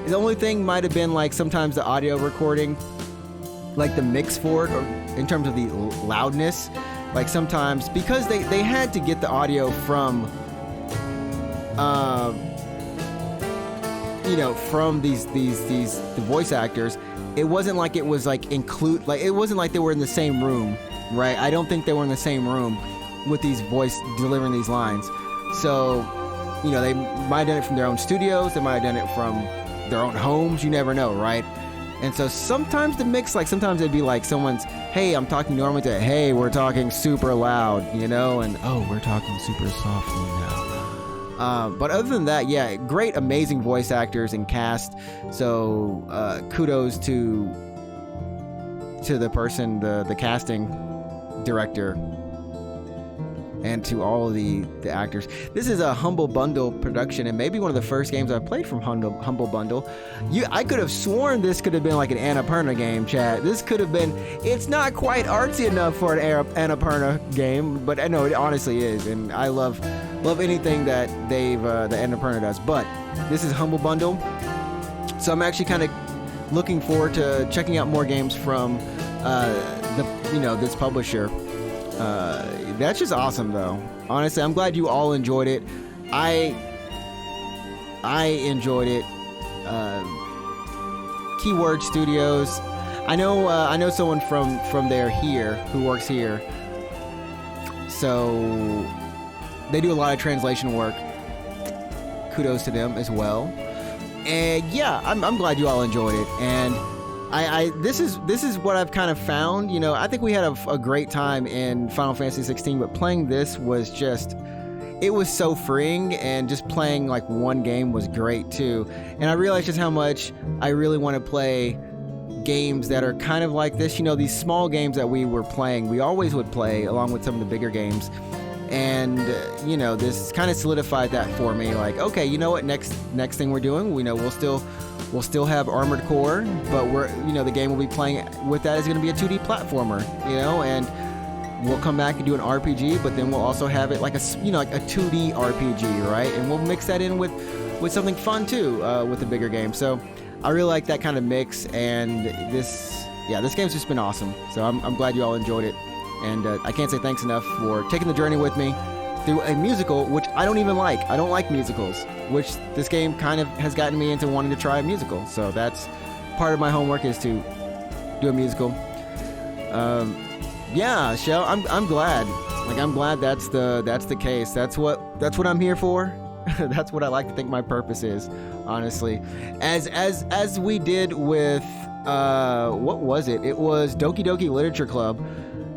[SPEAKER 1] The only thing might have been like sometimes the audio recording, like the mix for it, or in terms of the loudness, like sometimes because they had to get the audio from, you know, from the voice actors. It wasn't like it was like it wasn't like they were in the same room, right? I don't think they were in the same room with these voice delivering these lines. So, you know, they might have done it from their own studios, they might have done it from their own homes, you never know, right? And so sometimes the mix, like sometimes it'd be like someone's, hey, I'm talking normally to, hey, we're talking super loud, you know, and oh, we're talking super softly now. But other than that, yeah, great, amazing voice actors and cast. So kudos to the person, the casting director, and to all of the actors. This is a Humble Bundle production, and maybe one of the first games I played from Humble Bundle. I could have sworn this could have been like an Annapurna game, chat. This could have been, it's not quite artsy enough for an Annapurna game, but I know it honestly is, and I love anything that that Annapurna does. But this is Humble Bundle, so I'm actually kind of looking forward to checking out more games from this publisher. That's just awesome, though. Honestly, I'm glad you all enjoyed it. I enjoyed it. Keyword Studios. I know someone from there here who works here. So they do a lot of translation work. Kudos to them as well. And yeah, I'm glad you all enjoyed it. And this is what I've kind of found. You know, I think we had a great time in Final Fantasy 16, but playing this was just, it was so freeing, and just playing like one game was great too. And I realized just how much I really want to play games that are kind of like this. You know, these small games that we were playing, we always would play along with some of the bigger games. And you know, this kind of solidified that for me. Like, okay, you know what? Next thing we're doing, we know we'll still have Armored Core, but the game we'll be playing with that is going to be a 2D platformer, you know, and we'll come back and do an RPG, but then we'll also have it like a 2D RPG, right? And we'll mix that in with something fun too, with the bigger game. So I really like that kind of mix, and this game's just been awesome. So I'm glad you all enjoyed it, and I can't say thanks enough for taking the journey with me through a musical, which I don't even like. I don't like musicals, which this game kind of has gotten me into wanting to try a musical. So that's part of my homework, is to do a musical. Yeah, Shell, I'm glad. Like, I'm glad that's the case. That's what I'm here for. That's what I like to think my purpose is, honestly. As we did with what was it? It was Doki Doki Literature Club.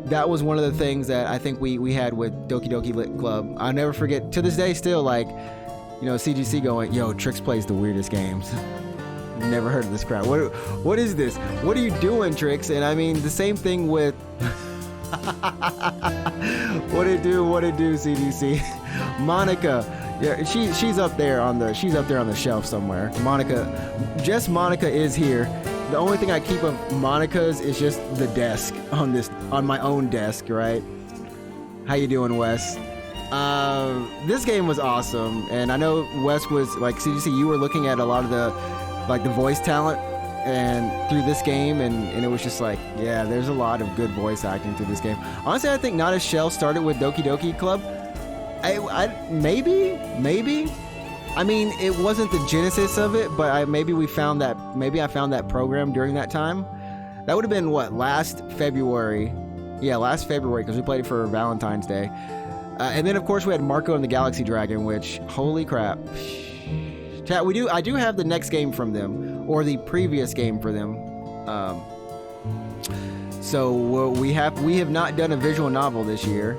[SPEAKER 1] That was one of the things that I think we had with Doki Doki Lit Club. I'll never forget, to this day still, like, you know, CGC going, yo, Trix plays the weirdest games. Never heard of this crowd. What is this? What are you doing, Trix? And I mean, the same thing with what it do, CGC. Monica. Yeah, she's up there on the shelf somewhere. Monica is here. The only thing I keep of Monica's is just the desk on my own desk, right? How you doing, Wes? This game was awesome, and I know Wes was like, CGC, you were looking at a lot of the voice talent and through this game, and it was just like, yeah, there's a lot of good voice acting through this game. Honestly, I think Not a Shell started with Doki Doki Club. Maybe. I mean, it wasn't the genesis of it, but maybe I found that program during that time. That would have been last February. Yeah, last February, because we played it for Valentine's Day. And then of course we had Marco and the Galaxy Dragon, which, holy crap. Chat, I do have the next game from them, or the previous game for them. So we have not done a visual novel this year,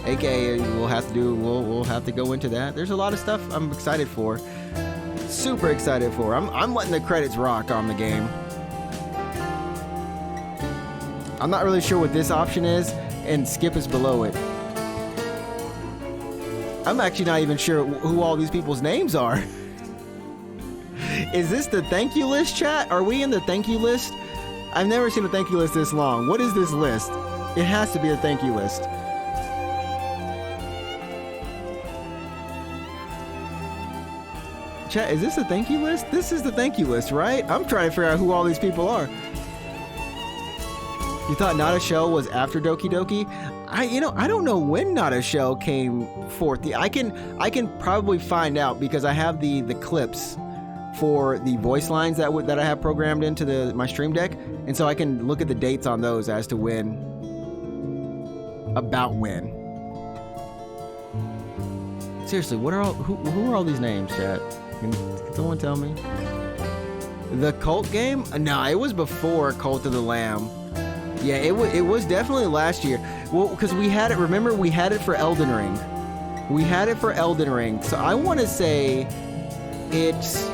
[SPEAKER 1] aka we'll have to go into that. There's a lot of stuff I'm excited for, super excited for. I'm letting the credits rock on the game. I'm not really sure what this option is, and skip is below it. I'm actually not even sure who all these people's names are. Is this the thank you list, chat? Are we in the thank you list? I've never seen a thank you list this long. What is this list? It has to be a thank you list. Chat, is this a thank you list? This is the thank you list, right? I'm trying to figure out who all these people are. You thought Not a Shell was after Doki Doki? I don't know when Not a Shell came forth. I can probably find out because I have the clips for the voice lines that I have programmed into my stream deck, and so I can look at the dates on those as to when. About when. Seriously, who are all these names, chat? Can someone tell me? The Cult game? No, it was before Cult of the Lamb. Yeah, it was definitely last year. Well, because we had it. Remember, we had it for Elden Ring. We had it for Elden Ring. So I want to say it's.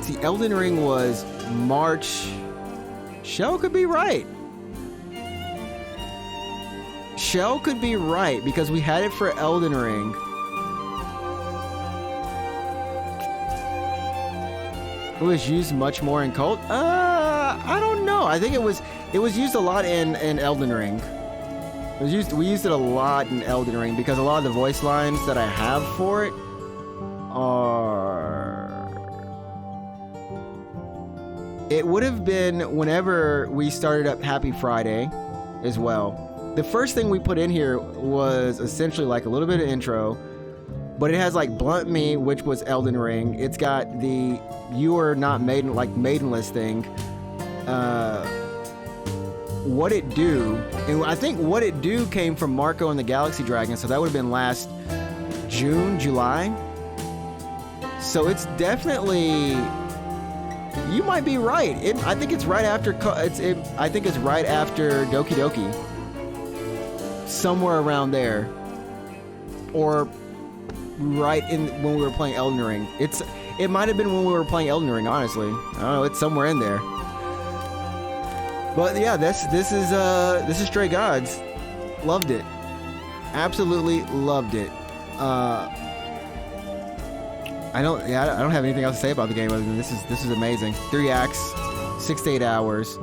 [SPEAKER 1] See, Elden Ring was March. Shell could be right. Shell could be right because we had it for Elden Ring. It was used much more in Cult. I don't know. I think it was used a lot in Elden Ring. We used it a lot in Elden Ring because a lot of the voice lines that I have for it are. It would have been whenever we started up Happy Friday as well. The first thing we put in here was essentially like a little bit of intro, but it has like Blunt Me, which was Elden Ring. It's got the You Are Not Maiden, like Maidenless thing. What It Do, and I think What It Do came from Marco and the Galaxy Dragon, so that would have been last June, July. So it's definitely. You might be right. I think it's right after. I think it's right after Doki Doki. Somewhere around there, or right in when we were playing Elden Ring. It might have been when we were playing Elden Ring. Honestly, I don't know. It's somewhere in there. But yeah, this is Stray Gods. Loved it. Absolutely loved it. I don't have anything else to say about the game other than this is amazing. 3 acts, 6 to 8 hours.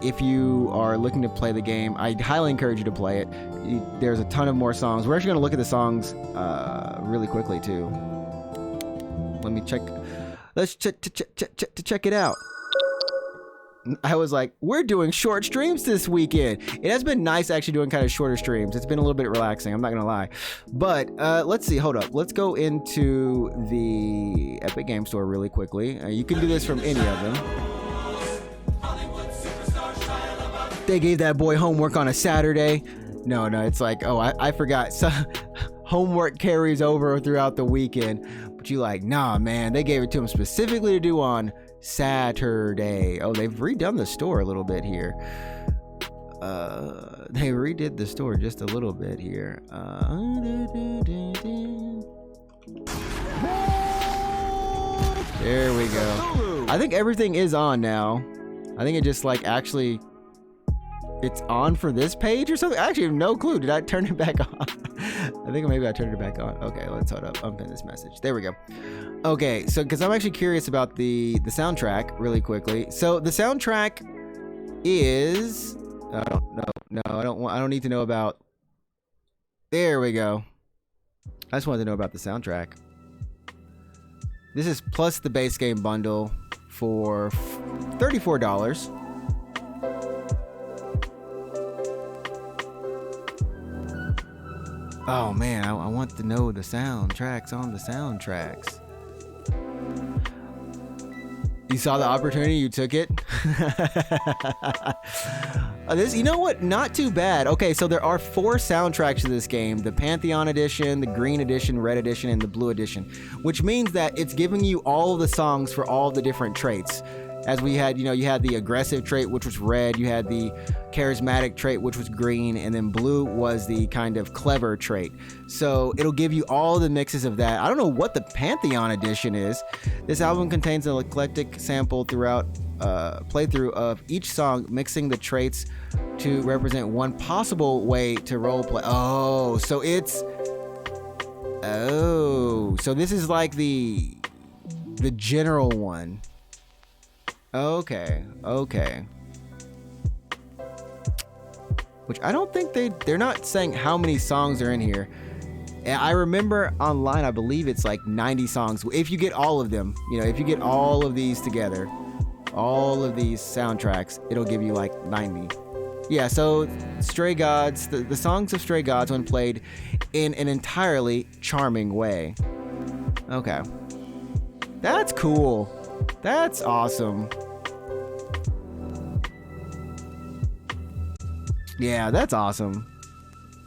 [SPEAKER 1] If you are looking to play the game, I highly encourage you to play it. There's a ton of more songs. We're actually going to look at the songs really quickly too. Let me check. Let's check it out. I was like, we're doing short streams this weekend. It has been nice actually doing kind of shorter streams. It's been a little bit relaxing, I'm not gonna lie. But let's see, hold up. Let's go into the Epic Game Store really quickly. You can do this from any of them. They gave that boy homework on a Saturday. No, it's like, oh, I forgot. So, homework carries over throughout the weekend. But you like, nah, man, they gave it to him specifically to do on Saturday. Oh, they've redone the store a little bit here. They redid the store just a little bit here. There we go. I think everything is on now. I think it just like actually it's on for this page or something. I actually have no clue. Did I turn it back on? I think maybe I turned it back on. Okay, let's hold up. Open this message. There we go. Okay, so because I'm actually curious about the soundtrack really quickly. So the soundtrack is I don't need to know about. There we go. I just wanted to know about the soundtrack. This is plus the base game bundle for $34. Oh man, I want to know the soundtracks on the soundtracks. You saw the opportunity, you took it. You know what? Not too bad. Okay, so there are 4 soundtracks to this game: the Pantheon Edition, the Green Edition, Red Edition, and the Blue Edition, which means that it's giving you all of the songs for all the different traits. As we had, you had the aggressive trait, which was red. You had the charismatic trait, which was green, and then blue was the kind of clever trait. So it'll give you all the mixes of that. I don't know what the Pantheon edition is. This album contains an eclectic sample throughout playthrough of each song, mixing the traits to represent one possible way to roleplay. So this is like the general one. Okay. Which I don't think they're not saying how many songs are in here. And I remember online, I believe it's like 90 songs. If you get all of them, if you get all of these together, all of these soundtracks, it'll give you like 90. Yeah, so Stray Gods, the songs of Stray Gods when played in an entirely charming way. Okay. That's cool. That's awesome. Yeah, that's awesome.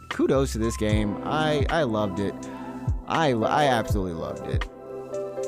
[SPEAKER 1] Kudos to this game. I loved it. I absolutely loved it.